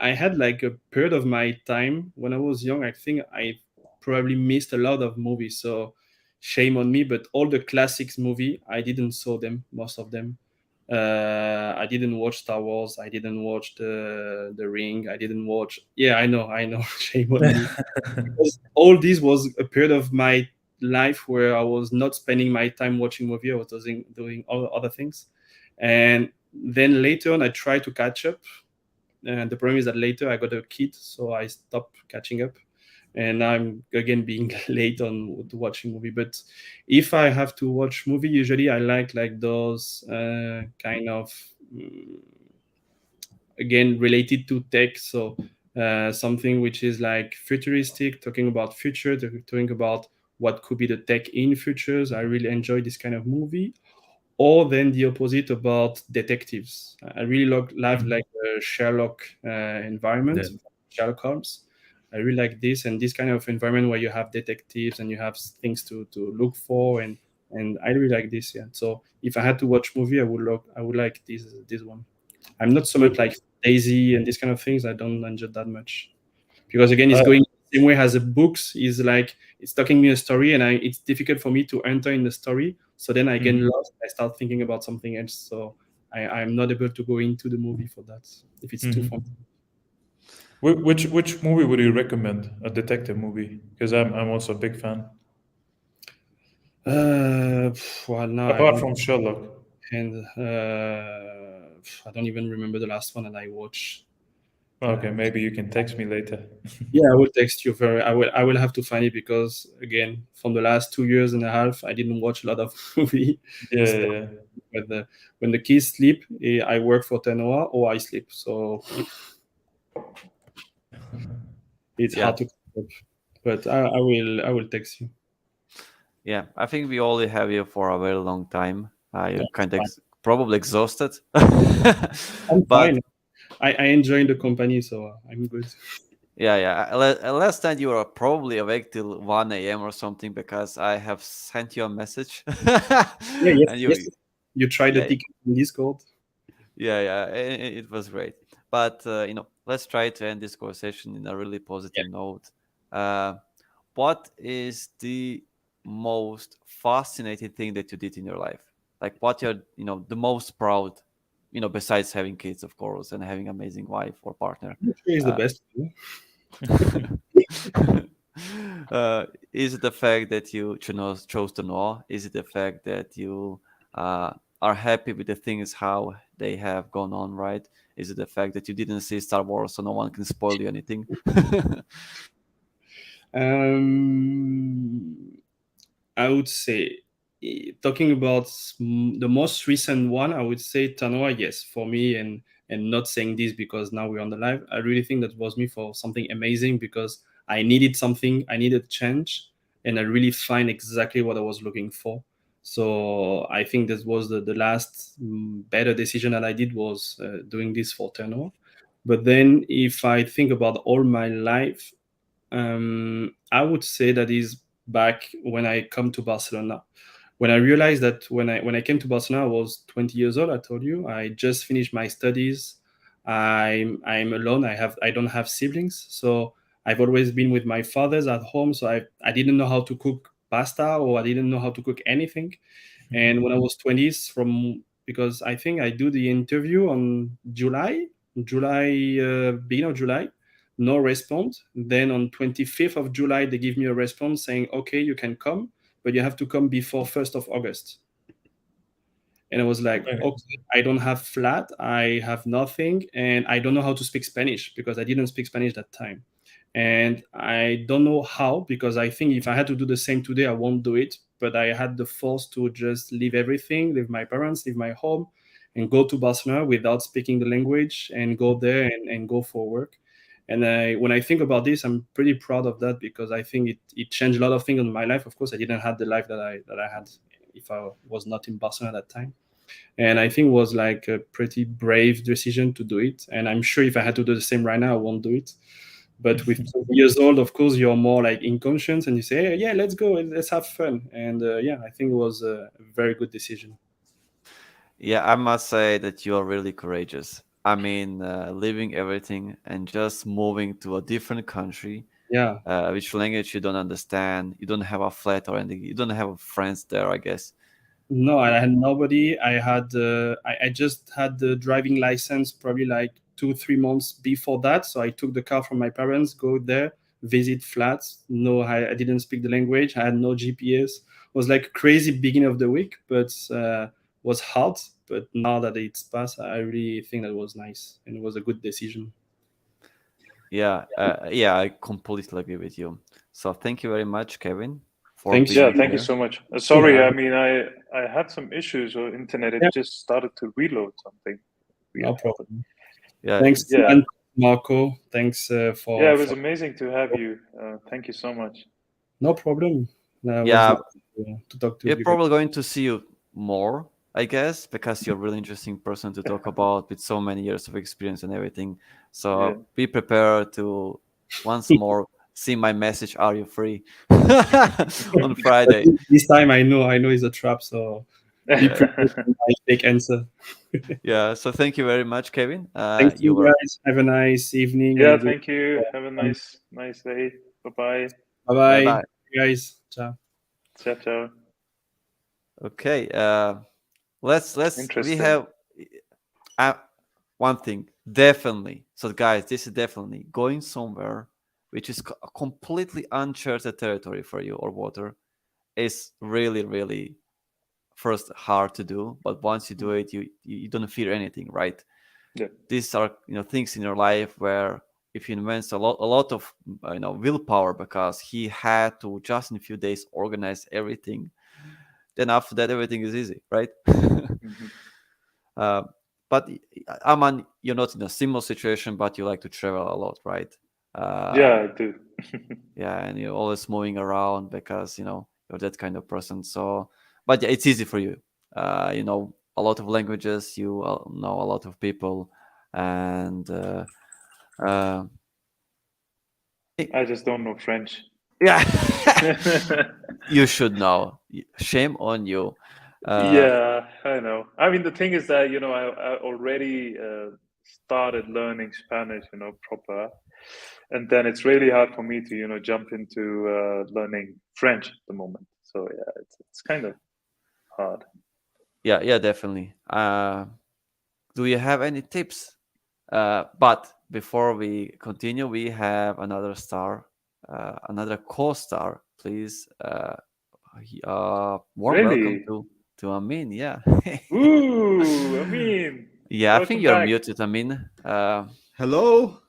I had like a period of my time when I was young. I think I probably missed a lot of movies, so shame on me. But all the classics movie, I didn't saw them, most of them. I didn't watch Star Wars. I didn't watch the Ring. I didn't watch. Yeah, I know. Shame on me. Because all this was a period of my life where I was not spending my time watching movie. I was doing all other things, and then later on, I tried to catch up. And the problem is that later I got a kid, so I stopped catching up, and I'm again being late on watching movie. But if I have to watch movie, usually I like those kind of again related to tech. So something which is like futuristic, talking about future, talking about what could be the tech in futures. I really enjoy this kind of movie. Or then the opposite about detectives. I really love like the Sherlock Yeah. environment, Sherlock Holmes. I really like this and this kind of environment where you have detectives and you have things to look for, and I really like this. Yeah. So if I had to watch movie, I would like this one. I'm not so much Good. like Daisy and these kind of things. I don't enjoy that much because again, it's Uh, going the same way as the books. Is like it's talking me a story, and it's difficult for me to enter in the story. So then I get mhm. lost. I start thinking about something else. So I'm not able to go into the movie for that if it's too fun. Mhm. Which movie would you recommend? A detective movie? Because I'm also a big fan. Well, now I Apart don't. from Sherlock. And I don't even remember the last one that I watched. Okay, Uh, maybe you can text me later. yeah, I will text you. Very. I will have to find it because again, from the last 2 years and a half, I didn't watch a lot of movie. Yeah, So yeah, when the kids sleep, I work for Ternoa or I sleep. So it's Yeah, hard to keep up. But I will text you. yeah. I think we only have you for a very long time. Yeah, You're it's kind of fine. probably exhausted, I'm but fine. I enjoy the company, so I'm good. yeah, yeah. Last time you were probably awake till 1 a.m. or something because I have sent you a message, Yeah, yes, and yes. You tried the yeah, ticket in Discord. yeah, yeah. It was great. But let's try to end this conversation in a really Yeah. positive note. Uh, what is the most fascinating thing that you did in your life? Like what you're, the most proud, besides having kids, of course, and having amazing wife or partner. I'm not sure it's the Uh, best. is it the fact that you chose to know? Is it the fact that you uh, are happy with the things how they have gone on, right? Is it the fact that you didn't see Star Wars so no one can spoil you anything? Um, I would say, talking about the most recent one, I would say Ternoa, yes, for me, and not saying this because now we're on the live. I really think that was me for something amazing because I needed something, I needed change, and I really find exactly what I was looking for. So I think this was the last better decision that I did was doing this for Ternoa. But then if I think about all my life, I would say that is back when I come to Barcelona. When I realized that when I came to Barcelona, I was 20 years old. I told you I just finished my studies. I'm alone. I don't have siblings, so I've always been with my fathers at home. So I didn't know how to cook pasta or I didn't know how to cook anything. And when I was 20s, from because I think I do the interview on beginning of July, no response. Then on 25th of July, they give me a response saying, okay, you can come, but you have to come before 1st of August. And I was like, Okay. okay, I don't have flat, I have nothing, and I don't know how to speak Spanish because I didn't speak Spanish that time. And I don't know how because I think if I had to do the same today, I won't do it. But I had the force to just leave everything, leave my parents, leave my home, and go to Barcelona without speaking the language and go there and go for work. And when I think about this, I'm pretty proud of that because I think it changed a lot of things in my life. Of course, I didn't have the life that I had if I was not in Barcelona at that time. And I think it was like a pretty brave decision to do it. And I'm sure if I had to do the same right now, I won't do it. But with 20 years old, of course, you're more like in conscience and you say, hey, yeah, let's go, let's have fun. And yeah, I think it was a very good decision. Yeah, I must say that you are really courageous. I mean, leaving everything and just moving to a different country, Yeah. which language you don't understand, you don't have a flat or anything, you don't have friends there, I guess. No, I had nobody. I just had the driving license probably like 2 3 months before that. So I took the car from my parents, go there, visit flats. No, I didn't speak the language. I had no GPS. It was like crazy beginning of the week, but was hard. But now that it's passed, I really think that was nice and it was a good decision. Yeah, yeah, I completely agree with you. So thank you very much, Kevin, for Thanks. Yeah, being thank you here. so much. Sorry, Yeah, I mean, I had some issues with internet. yeah, It just started to reload something. no Weird happened. problem. Yeah, Thanks, Yeah, and Marco. Thanks yeah, for it was amazing to have you. Thank you so much. no problem. It was yeah, nice to talk to we're you guys. probably going to see you more, I guess, because you're a really interesting person to talk about with so many years of experience and everything. Yeah. So be prepared to once more see my message, "Are you free?" on But Friday. this time I know it's a trap, so be prepared for my fake answer. Yeah. So thank you very much, Kevin. Thanks to You you were. guys. Have a nice evening and Yeah, a good thank you. Have a nice day. Bye bye. bye Bye bye bye. guys. Ciao. Ciao ciao. Okay. Let's we Interesting. have. I one thing, definitely. So, guys, this is definitely going somewhere which is completely uncharted territory for you or water is really, really first hard to do. But once you do it, you don't fear anything, right? Yeah. These are things in your life where if you invest a lot of willpower because he had to just in a few days organize everything, then after that everything is easy, right? Mhm. uh, but Aman, you're not in a similar situation, but you like to travel a lot, right? Yeah, I do. Yeah, and you're always moving around because you're that kind of person. So, but yeah, it's easy for you. You know a lot of languages, you know a lot of people, and uh, I just don't know French. yeah, you should know. Shame on you. Yeah, I know. I mean, the thing is that, I already started learning Spanish, proper. And then it's really hard for me to, jump into learning French at the moment. So yeah, it's kind of hard. Yeah, definitely. Do you have any tips? But before we continue, we have another star, another co-star. Please, warm welcome Really? to Amin. Yeah, Ooh, I mean, yeah. I think welcome you're back. muted, Amin. Hello?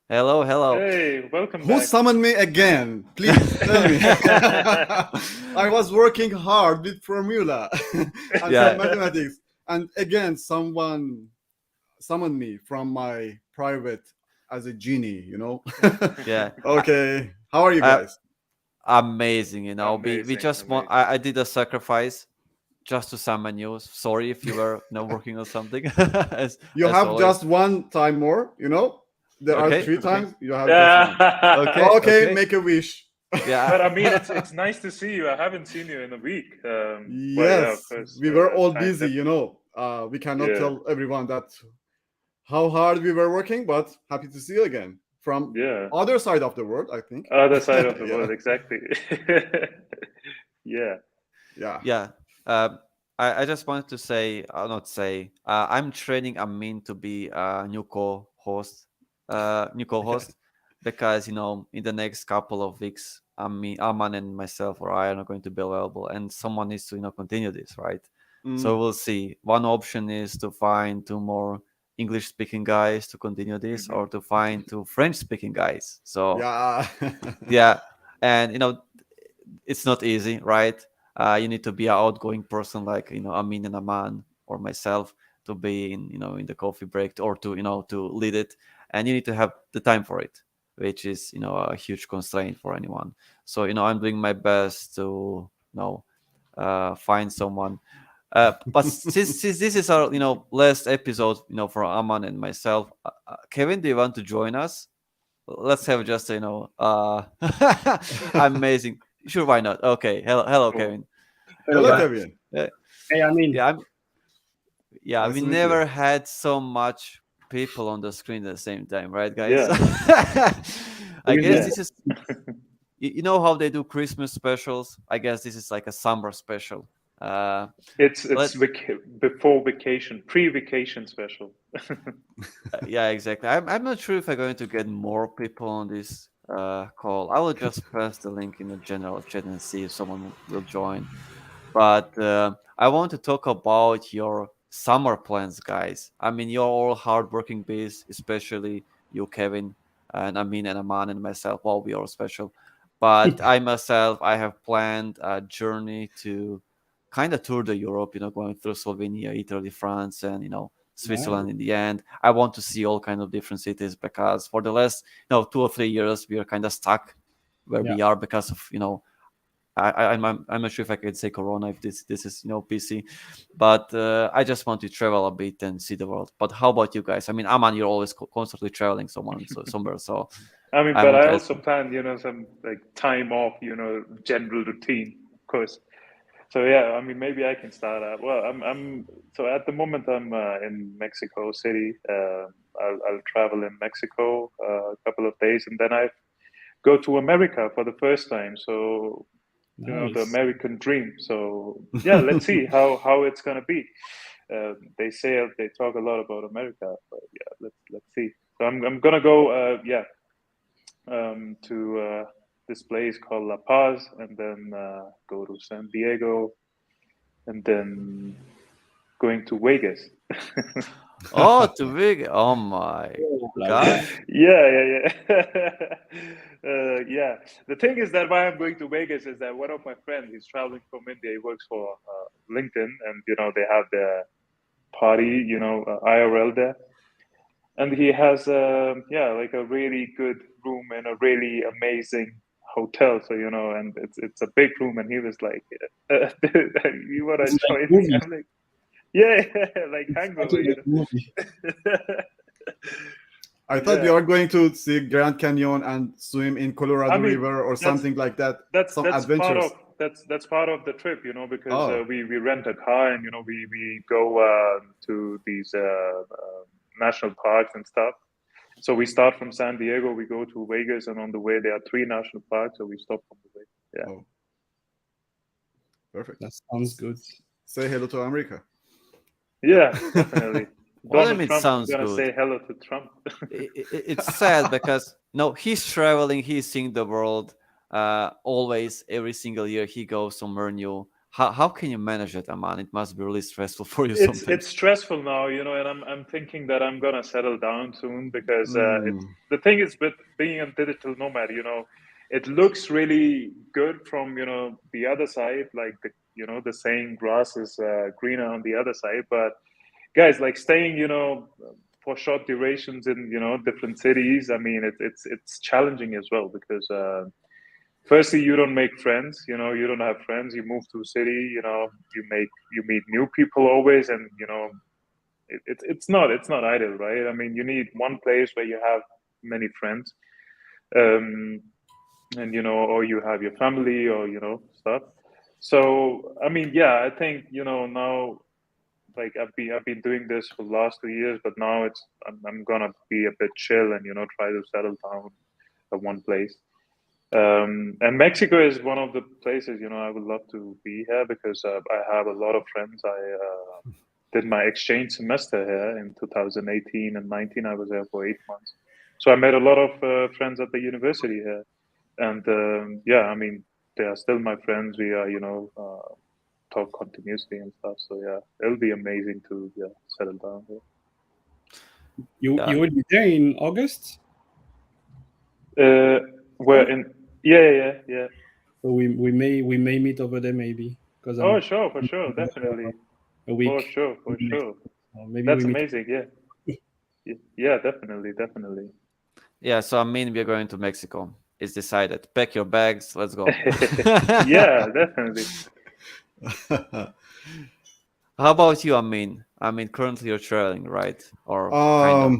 Hello, hello. Hey, welcome Who back. summoned me again? Please tell me. I was working hard with formula and some Yeah, mathematics, and again, someone summoned me from my private as a genie. yeah. Okay, how are you I, guys? amazing. We Amazing, just want. amazing. I did a sacrifice just to summon you. Sorry if you were working on something, as You as have always. just one time more. There are Okay, three okay, times, you have just one. Yeah. okay, Okay, okay. make a wish. Yeah, But I mean, it's nice to see you. I haven't seen you in a week. Well, yeah, of Yes, course, we were all time difference. busy. We cannot Yeah, tell everyone that how hard we were working, but happy to see you again from yeah. other side of the world, I think. Other side of the Yeah, world, exactly. Yeah. yeah. yeah. Um, I just wanted to say, I'll not say, I'm training Amin to be a new co-host, because in the next couple of weeks, Aman, and myself or I are not going to be available, and someone needs to continue this, right? So Mm, we'll see. One option is to find two more English-speaking guys to continue this, Hmm. or to find two French-speaking guys. So yeah. yeah, and it's not easy, right? You need to be an outgoing person like Amin and Aman or myself to be in the coffee break, or to lead it, and you need to have the time for it, which is a huge constraint for anyone. So I'm doing my best to find someone. But since this is our last episode for Aman and myself, Kevin, do you want to join us? Let's have just amazing. Sure, why not? Okay. Hello, Cool. Kevin. Hello, Hello, guys. Yeah, Kevin. yeah, Hey, I mean, yeah. Yeah, Nice we to meet you. never had so much people on the screen at the same time, right, guys? Yeah. I guess Yeah. this is you know how they do Christmas specials. I guess this is like a summer special. Uh, It's let's before vacation, pre-vacation special. Yeah, exactly. I'm not sure if I'm going to get more people on this call. I will just press the link in the general chat and see if someone will join. But I want to talk about your summer plans, guys. I mean, you're all hardworking bees, especially you, Kevin, and Amin and Aman and myself. Well, we are special. But I myself, I have planned a journey to kind of tour the Europe, going through Slovenia, Italy, France, and nice. Switzerland in the end. I want to see all kind of different cities because for the last 2 or 3 years we are kind of stuck where Yeah. we are because of I'm not sure if I can say Corona if this is PC, but I just want to travel a bit and see the world. But how about you guys? I mean, Aman, you're always constantly traveling somewhere, so I mean, I but want I to ask also you. plan, some like time off, general routine, of course. So yeah, I mean, maybe I can start out. Well, so at the moment I'm in Mexico City. I'll travel in Mexico a couple of days, and then I go to America for the first time. So the Nice. American dream. So yeah, let's see how it's gonna be. They say they talk a lot about America, but yeah, let's see. So I'm gonna go to this place called La Paz, and then go to San Diego, and then going to Vegas. Oh, too big. Oh my God. Yeah. Yeah. The thing is that why I'm going to Vegas is that one of my friends, he's traveling from India. He works for LinkedIn, and they have their party, IRL there, and he has like a really good room in a really amazing hotel. So and it's a big room, and he was like, "You want to It's like join me?" movie. I'm like, "Yeah, like hangover, Exactly like movie. I thought Yeah. you are going to see Grand Canyon and swim in I Colorado mean, River or that's something like that. that's Some that's part of adventures. that's part of the trip, because Oh, we rent a car, and we go to these national parks and stuff. So we start from San Diego, we go to Vegas, and on the way there are three national parks, so we stop on the way. Yeah, oh, perfect. That sounds good. Say hello to America. yeah, definitely. What do you Donald mean Trump, I'm sounds gonna good? say hello to Trump. It's sad because no, he's traveling, he's seeing the world. Always, every single year, he goes somewhere new. How can you manage it, Aman? It must be really stressful for you It's sometimes. stressful now, and I'm thinking that I'm gonna settle down soon, because it's Mm, the thing is with being a digital nomad, it looks really good from the other side, like the saying grass is greener on the other side. But guys, like staying for short durations in different cities, I mean it's challenging as well, because firstly, you don't make friends, you don't have friends. You move to a city, you meet new people always, and it's not ideal, right? I mean, you need one place where you have many friends, um, and or you have your family, or stuff. So I mean, yeah, I think now, like I've been doing this for the last 2 years, but now I'm gonna be a bit chill, and try to settle down at one place. And Mexico is one of the places I would love to be here, because I have a lot of friends. I did my exchange semester here in 2018 and 19. I was there for 8 months, so I made a lot of friends at the university here, and yeah, I mean they are still my friends. We are talk continuously and stuff. So yeah, it'll be amazing to settle down here. You Yeah. will be there in August, Uh, we're right? in. Yeah. So we may meet over there maybe because Oh, I'm sure, for sure, definitely, a for week. sure, for Next, sure. or maybe we That's meet. amazing. Yeah, yeah, definitely. Yeah, so I mean, we're going to Mexico. It's decided. Pack your bags. Let's go. Yeah, definitely. How about you, Amin? I mean, currently you're traveling, right? Or kind of.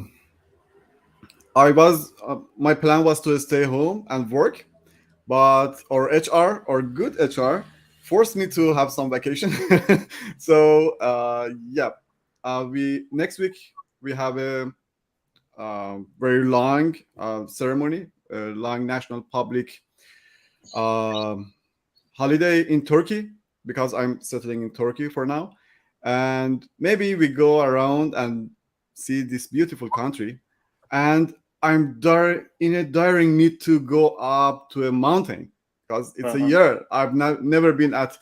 um, my plan was to stay home and work, but our HR, or good HR, forced me to have some vacation. So yeah, we next week we have a very long ceremony, a long national public um, holiday in Turkey, because I'm settling in Turkey for now, and maybe we go around and see this beautiful country. And I'm in a dire need to go up to a mountain, because it's a Uh-huh. year I've never been at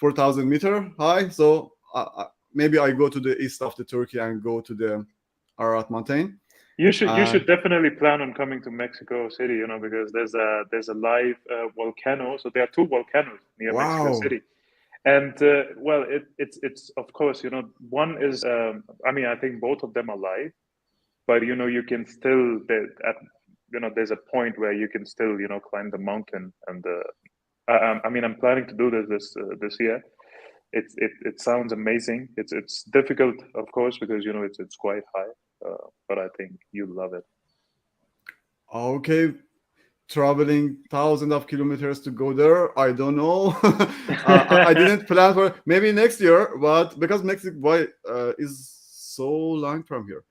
4,000-meter high. So maybe I go to the east of the Turkey and go to the Ararat mountain. You should And definitely plan on coming to Mexico City, because there's a live volcano. So there are two volcanoes near Mexico wow, City, and well, it's of course one is I mean I think both of them are live, but you can still there's a point where you can still climb the mountain, and I mean I'm planning to do this year. It sounds amazing. It's difficult, of course, because it's quite high, but I think you love it. okay, traveling thousands of kilometers to go there. I don't know. I didn't plan for maybe next year, but because Mexico is so long from here.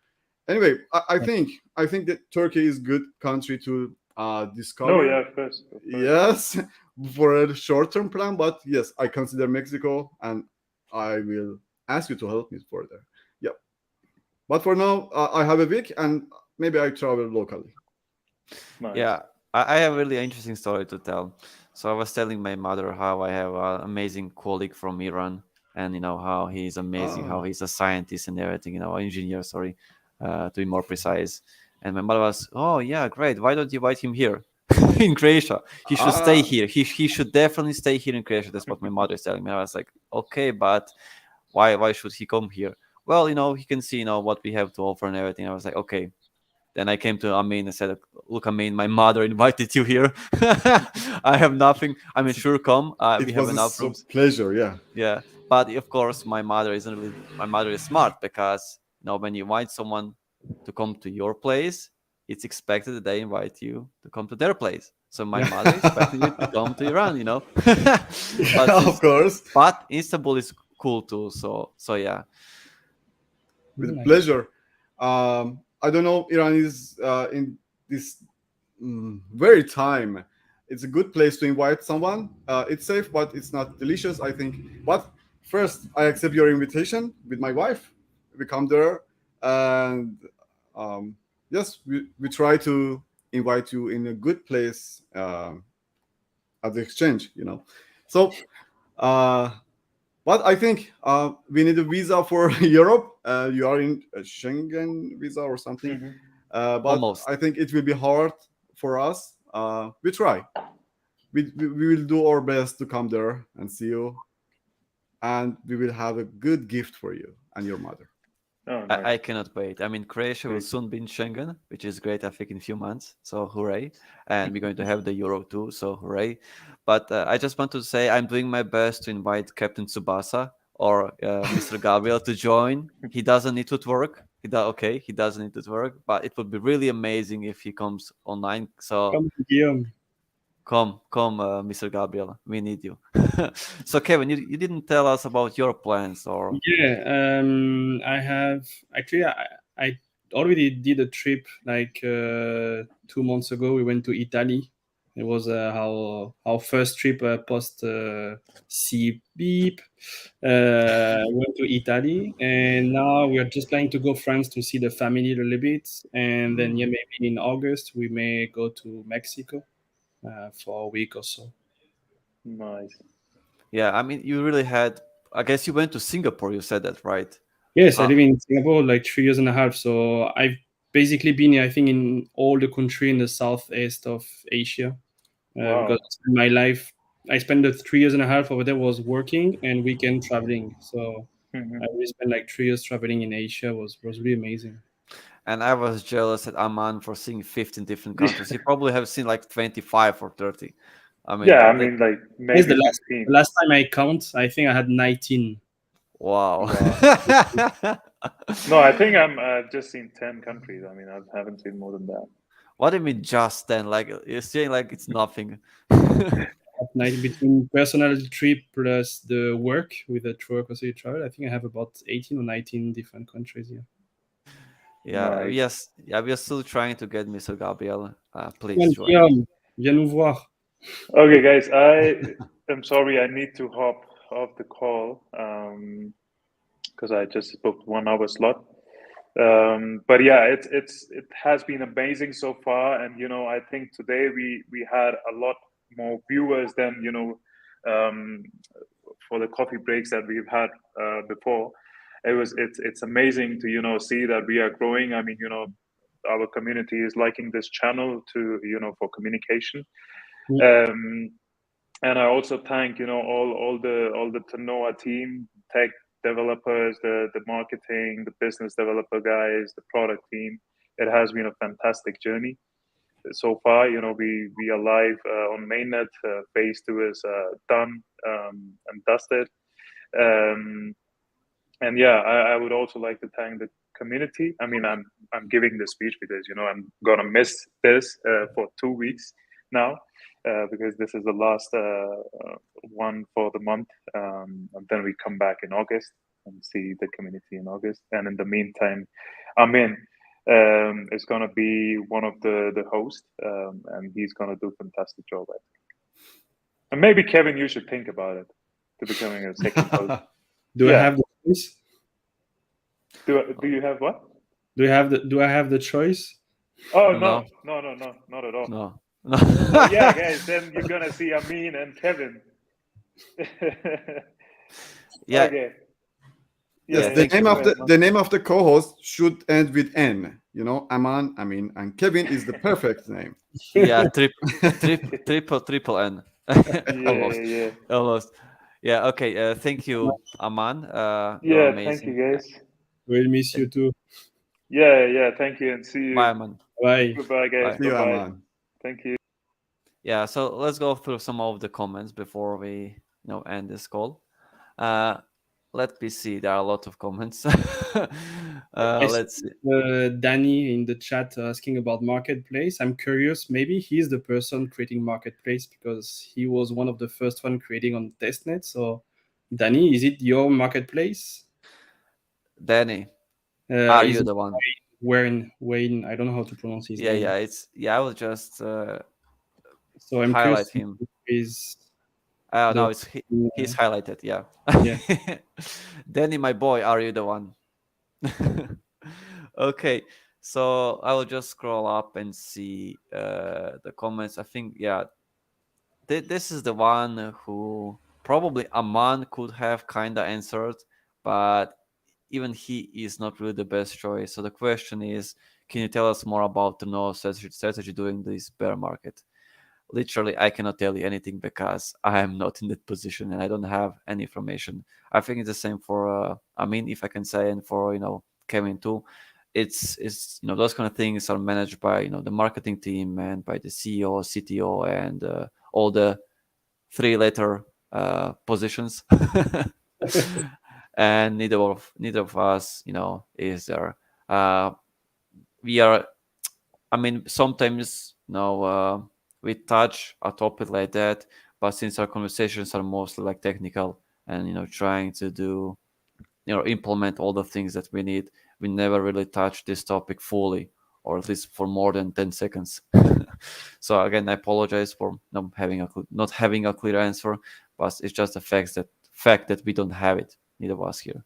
Anyway, I think that Turkey is good country to No, discover. yeah, of course. Yes, for a short term plan, but yes, I consider Mexico, and I will ask you to help me further. Yeah. But for now, I have a week, and maybe I travel locally. Nice. Yeah, I have a really interesting story to tell. So I was telling my mother how I have an amazing colleague from Iran, and how he's amazing, how Ah, he's a scientist and everything, engineer. Sorry, to be more precise. And my mother was, "Oh yeah, great. Why don't you invite him here in Croatia? He should stay ah, here. He should definitely stay here in Croatia." That's what my mother is telling me. I was like, "Okay, but why should he come here?" Well, he can see what we have to offer and everything. I was like, "Okay." Then I came to Amin and said, "Look, Amin, my mother invited you here. I have nothing. I mean, sure, come. We it have was a enough so rooms." pleasure. Yeah. Yeah, but of course, my mother isn't really. My mother is smart because when you invite someone to come to your place, it's expected that they invite you to come to their place. So my Yeah. mother expected you to come to Iran. But Yeah, of since course. but Istanbul is cool too. So yeah. With Nice. pleasure. I don't know. Iran is in this very time. It's a good place to invite someone. It's safe, but it's not delicious, I think. But first, I accept your invitation with my wife. We come there, and um, yes, we try to invite you in a good place at the exchange. So. Uh, but I think we need a visa for Europe. You are in a Schengen visa or something. Hmm. But Almost. I think it will be hard for us. We try. We will do our best to come there and see you. And we will have a good gift for you and your mother. Oh, I nice. cannot wait. I mean, Croatia will Great. soon be in Schengen, which is great, I think, in a few months. So, hooray. And we're going to have the Euro too. So, hooray. But I just want to say I'm doing my best to invite Captain Tsubasa or Mr. Gabriel to join. He doesn't need to work. Okay, he doesn't need to work, but it would be really amazing if he comes online. So, Come, Guillaume. come, Mr. Gabriel. We need you. So, Kevin, you didn't tell us about your plans or. Yeah, I have actually I already did a trip like 2 months ago. We went to Italy. It was our first trip post C beep. Went to Italy, and now we are just planning to go France to see the family a little bit, and then yeah, maybe in August we may go to Mexico for a week or so. Nice. Yeah, I mean, you really had. I guess you went to Singapore. You said that, right? Yes, I Huh. live in Singapore like 3 years and a half. So I've basically been, I think, in all the country in the southeast of Asia because Wow. my life, I spent the 3 years and a half over there was working and weekend traveling. So I Hmm. really spent like 3 years traveling in Asia. Was really amazing. And I was jealous at Aman for seeing 15 different countries. You probably have seen like 25 or 30. I mean, Yeah, I that mean, like Yes, maybe the 15. last time I count, I think I had 19. wow. Wow. No, I think I've just seen 10 countries. I mean, I haven't seen more than that. What do you mean just then? Like you're saying like it's nothing. At night between personal trip plus the work with the work also travel, I think I have about 18 or 19 different countries here. Yeah, Nice. yes. Yeah, we are still trying to get Mr. Gabriel. Please Well, join us. Guillaume, viens nous voir. Okay, guys, I am sorry. I need to hop off the call because I just booked 1 hour slot. But yeah, it has been amazing so far, and I think today we had a lot more viewers than um, for the coffee breaks that we've had before. It's amazing to see that we are growing. I mean, our community is liking this channel to for communication. Mm. Um, and I also thank all the Ternoa team, tech developers, the marketing, the business developer guys, the product team. It has been a fantastic journey so far. We are live on mainnet. Phase 2 is done and dusted. Um, and yeah, I would also like to thank the community. I mean, I'm giving this speech because I'm gonna miss this for 2 weeks now because this is the last one for the month, and then we come back in August and see the community in August. And in the meantime, Amin is gonna be one of the hosts, and he's gonna do a fantastic job. I think. And maybe Kevin, you should think about it to becoming a second host. Do I Yeah. have the voice? Do you have what? Do I have the choice? Oh No, no, not at all. no, no. Oh yeah, guys, then you're gonna see Amin and Kevin. Yeah, Okay. Yes, yeah. Yeah, the Thank yeah. you, name of man. the name of the co-host should end with N. You know, Aman, Amin, and Kevin is the perfect name. Yeah, triple N. Yeah, Almost, yeah. almost. Yeah. Okay. Thank you, Aman. You're Yeah, thank you amazing. Yeah. We'll miss you too. yeah, thank you and see Bye, you. Aman. Bye. Goodbye guys. Bye. See you, Bye-bye. Aman. Thank you. Yeah. So let's go through some of the comments before we, end this call. Uh, let me see. There are a lot of comments. I see Let's see. Danny in the chat asking about marketplace. I'm curious. Maybe he's the person creating marketplace because he was one of the first one creating on testnet. So, Danny, is it your marketplace? Danny, are Is you it the one? Wayne? I don't know how to pronounce his Yeah, name. yeah. I will just So I'm highlight curious. him. Is No, the he's highlighted. Yeah. yeah. Danny, my boy, are you the one? Okay, so I will just scroll up and see the comments. I think, yeah, this is the one who probably Aman could have kind of answered, but even he is not really the best choice. So the question is, can you tell us more about the no strategy during this bear market? Literally, I cannot tell you anything because I am not in that position and I don't have any information. I think it's the same for if I can say, and for Kevin too. It's those kind of things are managed by the marketing team and by the CEO, CTO, and all the three-letter positions. And neither of us is there. We are, sometimes we touch a topic like that, but since our conversations are mostly like technical and trying to do implement all the things that we need, we never really touch this topic fully, or at least for more than 10 seconds. So again, I apologize for not having a clear answer, but it's just the fact that we don't have it, neither of us here.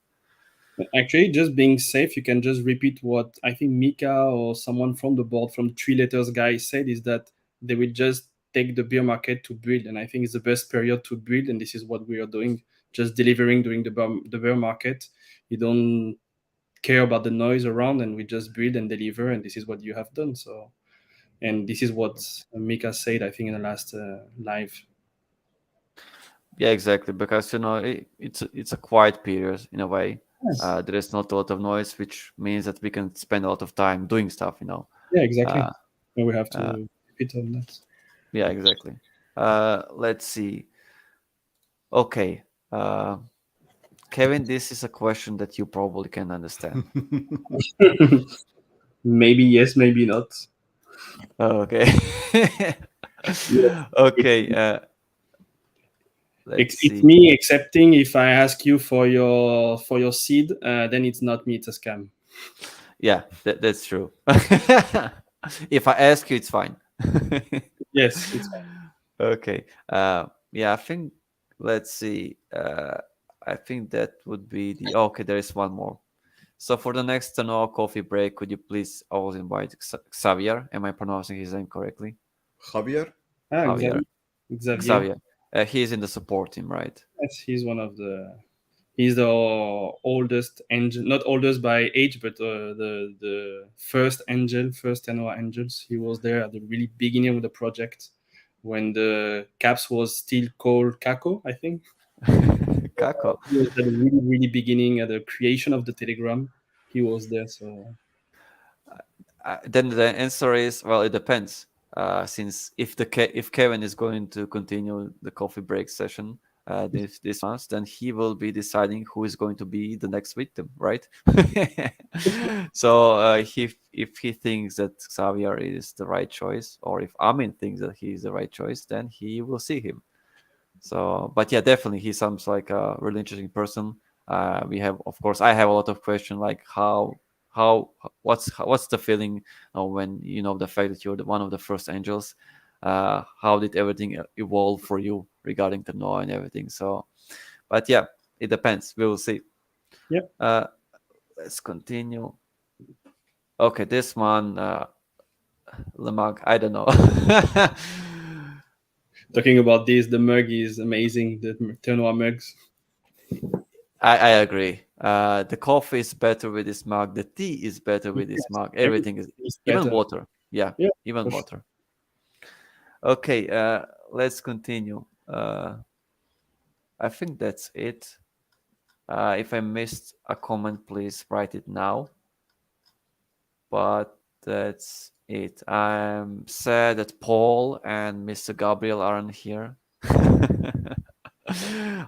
Actually, just being safe, you can just repeat what I think Mika or someone from the board from Three Letters Guy said, is that they will just take the beer market to build. And I think it's the best period to build. And this is what we are doing, just delivering during the bear market. You don't care about the noise around, and we just build and deliver. And this is what you have done. So, and this is what Mika said, I think, in the last live. Yeah, exactly, because it's a quiet period in a way. Yes. There is not a lot of noise, which means that we can spend a lot of time doing stuff. Yeah, exactly. Uh, And we have uh, to repeat on that. yeah, exactly. Let's see. Okay, Kevin, this is a question that you probably can understand. Maybe yes, maybe not. Okay. Yeah. Okay. Let's It's see. me accepting if I ask you for your seed, then it's not me, it's a scam. Yeah, that's true. If I ask you, it's fine. Yes, it's Okay. Yeah, I think. Let's see. I think that would be the. Okay, there is one more. So for the next Ternoa coffee break, could you please always invite Xavier? Am I pronouncing his name correctly? Javier. Javier. Xavier. Xavier. He is in the support team, right? Yes, he's the oldest angel, not oldest by age, but the first angel, first Ternoa angels. He was there at the really beginning of the project when the caps was still called Kako, I think. Kako. He was at the really, really beginning at the creation of the Telegram. He was there, so Then the answer is, well, it depends. Since if Kevin is going to continue the coffee break session this month, then he will be deciding who is going to be the next victim, right? So if he thinks that Xavier is the right choice, or if Amin thinks that he is the right choice, then he will see him. So, but yeah, definitely he sounds like a really interesting person. We have, of course, I have a lot of questions like what's the feeling when the fact that you're one of the first angels. How did everything evolve for you regarding the Noah and everything? So, but yeah, it depends. We will see. Yep. Let's continue. Okay, this one, Lemag, I don't know. Talking about this, the mug is amazing. The Ternoa mugs. I agree. The coffee is better with this mug. The tea is better with this Yes, mug. Everything is, everything is even better. water. Yeah, Yeah, even for sure. water. Okay, let's continue. I think that's it. If I missed a comment, please write it now. But that's it. I'm sad that Paul and Mr. Gabriel aren't here.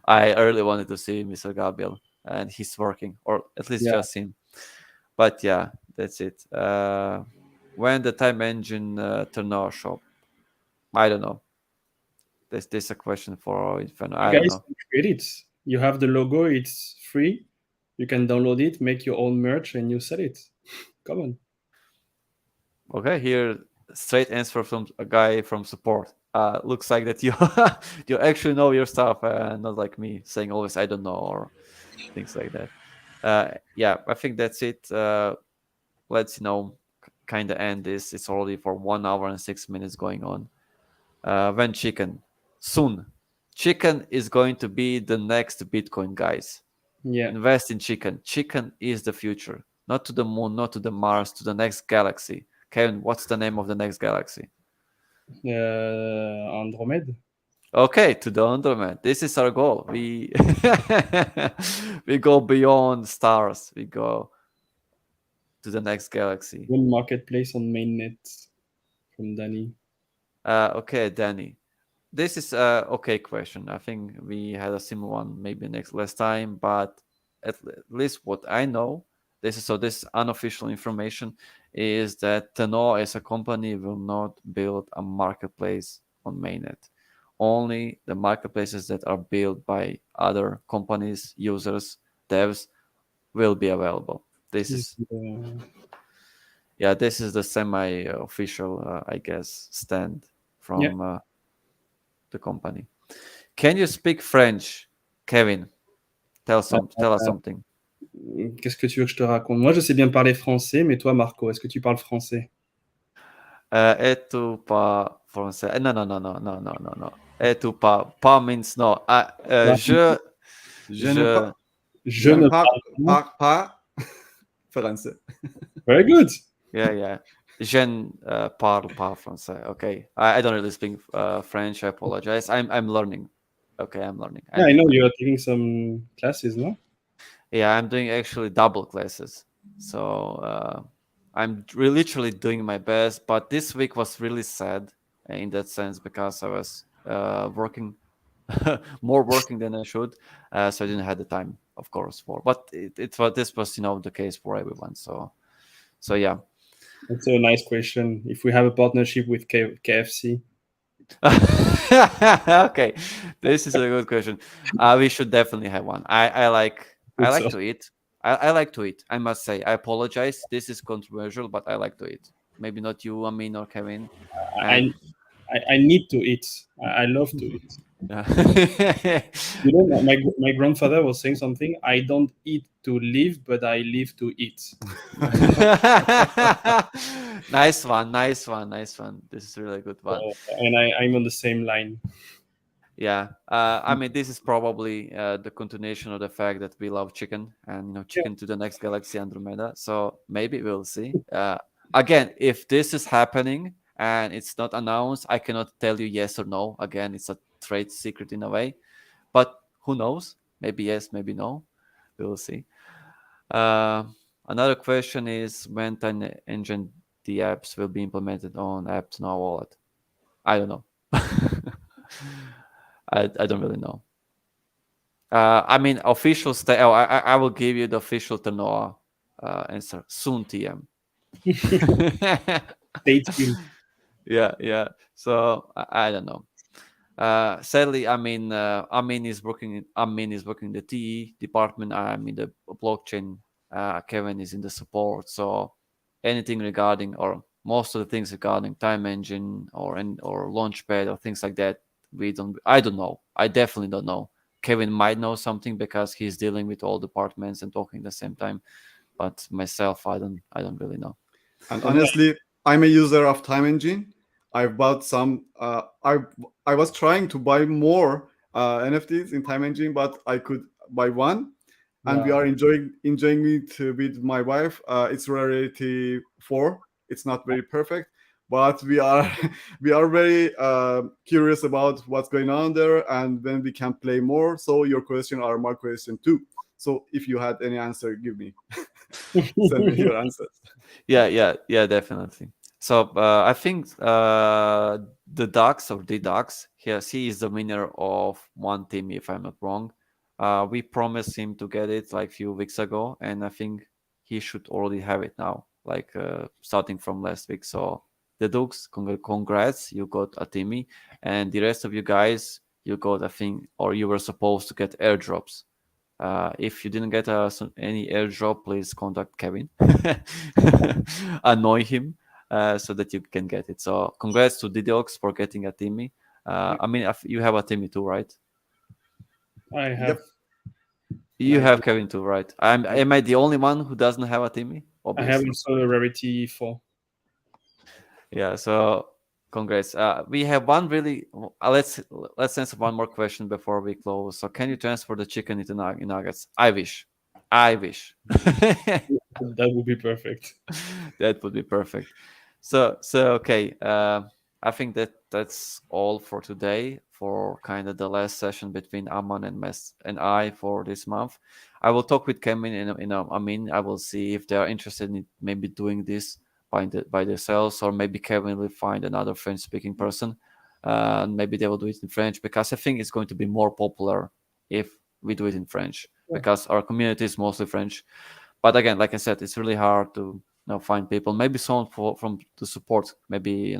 I really wanted to see Mr. Gabriel, and he's working, or at least Yeah. just him. But yeah, that's it. When the time engine Ternoa shop, I don't know. This a question for Inferno. You I don't guys know. can create it. You have the logo. It's free. You can download it, make your own merch, and you sell it. Come on. Okay, here straight answer from a guy from support. Looks like that you you actually know your stuff, not like me saying always I don't know or things like that. Yeah, I think that's it. Let's kind of end this. It's already for 1 hour and 6 minutes going on. When chicken soon, chicken is going to be the next Bitcoin, guys. Yeah. Invest in chicken. Chicken is the future. Not to the moon, not to the Mars, to the next galaxy. Kevin, what's the name of the next galaxy? Andromeda. Okay, to the Andromed. This is our goal. We we go beyond stars. We go to the next galaxy. One marketplace on mainnet from Danny. Okay, Danny. This is a okay question. I think we had a similar one maybe last time, but at least what I know, this unofficial information is that Ternoa as a company will not build a marketplace on mainnet. Only the marketplaces that are built by other companies, users, devs will be available. This Is is this is the semi-official, I guess, stand yeah. from the company. Can you speak French, Kevin? Tell us something. Qu'est-ce que tu veux que je te raconte? Moi, je sais bien parler français, mais toi, Marco, est-ce que tu parles français? Et tu pas français? Non, non, non, non, non, non, non, non. Et tu pas means no. Non, Je ne je, pas, je je ne ne pas, parle pas français. Very good. yeah. Je ne parle pas français. Okay, I don't really speak French. I apologize. I'm learning. Okay, I'm learning. Yeah, I know you're taking some classes, no? Yeah, I'm doing actually double classes. So I'm literally doing my best. But this week was really sad in that sense because I was working more working than I should. So I didn't have the time, of course, for. But it was this was the case for everyone. So yeah. That's a nice question. If we have a partnership with KFC, Okay, this is a good question. We should definitely have one. I like so to eat. I like to eat. I must say. I apologize. This is controversial, but I like to eat. Maybe not you, Amin, or Kevin. And I, I need to eat. I love to eat. yeah. You know, my grandfather was saying something. I don't eat to live, but I live to eat. Nice one, nice one, nice one. This is really good one. And I'm on the same line. Yeah, I mean, this is probably the continuation of the fact that we love chicken and chicken to the next galaxy Andromeda. So maybe we'll see. Again, if this is happening and it's not announced, I cannot tell you yes or no. Again, it's a trade secret in a way, but who knows? Maybe yes, maybe no. We will see. Another question is when Time Engine the apps will be implemented on Apps Now Wallet. I don't know. I don't really know. I mean, official I will give you the official Ternoa answer soon. TM. Stay tuned. Yeah. So I don't know. Sadly, Amin is working. Amin is working in the TE department. I'm in the blockchain. Kevin is in the support. So anything regarding, or most of the things regarding Time Engine or Launchpad or things like that, I don't know. I definitely don't know. Kevin might know something because he's dealing with all departments and talking at the same time. but myself, I don't really know. And Okay. honestly, I'm a user of Time Engine. I've bought some. I was trying to buy more NFTs in Time Engine, but I could buy one, and we Wow. are enjoying it with my wife. It's Rarity 4. It's not very perfect, but we are we are very curious about what's going on there, and when we can play more. So your question are my question too. So if you had any answer, give me. Send me your answers. Yeah, definitely. So I think the Ducks or the Ducks, yes, he is the winner of one team, if I'm not wrong. We promised him to get it like a few weeks ago, and I think he should already have it now, like starting from last week. So the Dukes, congrats, you got a Timmy, and the rest of you guys, you got, I think, or you were supposed to get airdrops. If you didn't get any airdrop, please contact Kevin, annoy him so that you can get it. So congrats to Didiox for getting a Timmy. I mean, you have a Timmy too, right? I have. Yep. You I have do. Kevin too, right? Am I the only one who doesn't have a Timmy? I have Obviously. also a Rarity 4. Yeah. So congrats. We have one really. Let's answer one more question before we close. So can you transfer the chicken into nuggets? I wish. I wish. That would be perfect. That would be perfect. So okay. I think that's all for today for kind of the last session between Aman and Mes and I for this month. I will talk with Kevin and I mean I will see if they are interested in maybe doing this by themselves, or maybe Kevin will find another French speaking person. And maybe they will do it in French, because I think it's going to be more popular if we do it in French, Yeah. because our community is mostly French. But again, like I said, it's really hard to find people. Maybe someone from the support. Maybe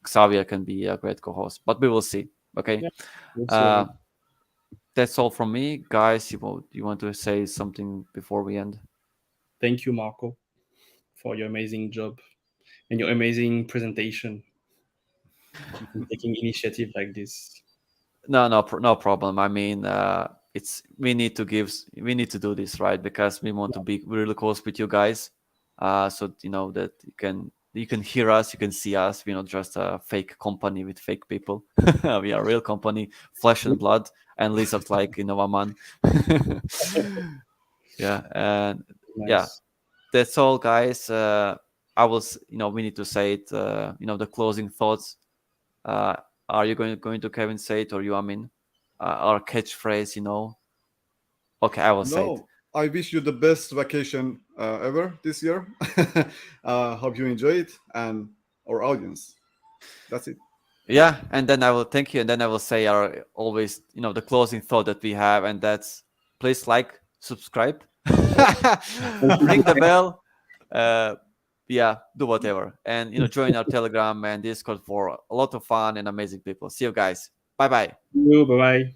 Xavier can be a great co-host, but we will see. Okay, Yeah. We'll see. uh, that's all from me, guys. You want to say something before we end? Thank you, Marco, for your amazing job and your amazing presentation and taking initiative like this. No problem. I mean, it's we need to do this, right, because we want to be really close with you guys, so you know that you can hear us, you can see us. We're not just a fake company with fake people. We are a real company, flesh and blood, and lizards like a man. Yeah, and yeah, Nice. that's all, guys. I was, we need to say it. The closing thoughts. Uh, are you going to Kevin say it, or you? I mean, our catchphrase. Okay, I will say it. No, I wish you the best vacation ever this year. Hope you enjoy it, and our audience. That's it. Yeah, and then I will thank you, and then I will say our always, the closing thought that we have, and that's please like, subscribe, ring the bell, yeah, do whatever, and join our Telegram and Discord for a lot of fun and amazing people. See you guys. Bye bye. Bye bye.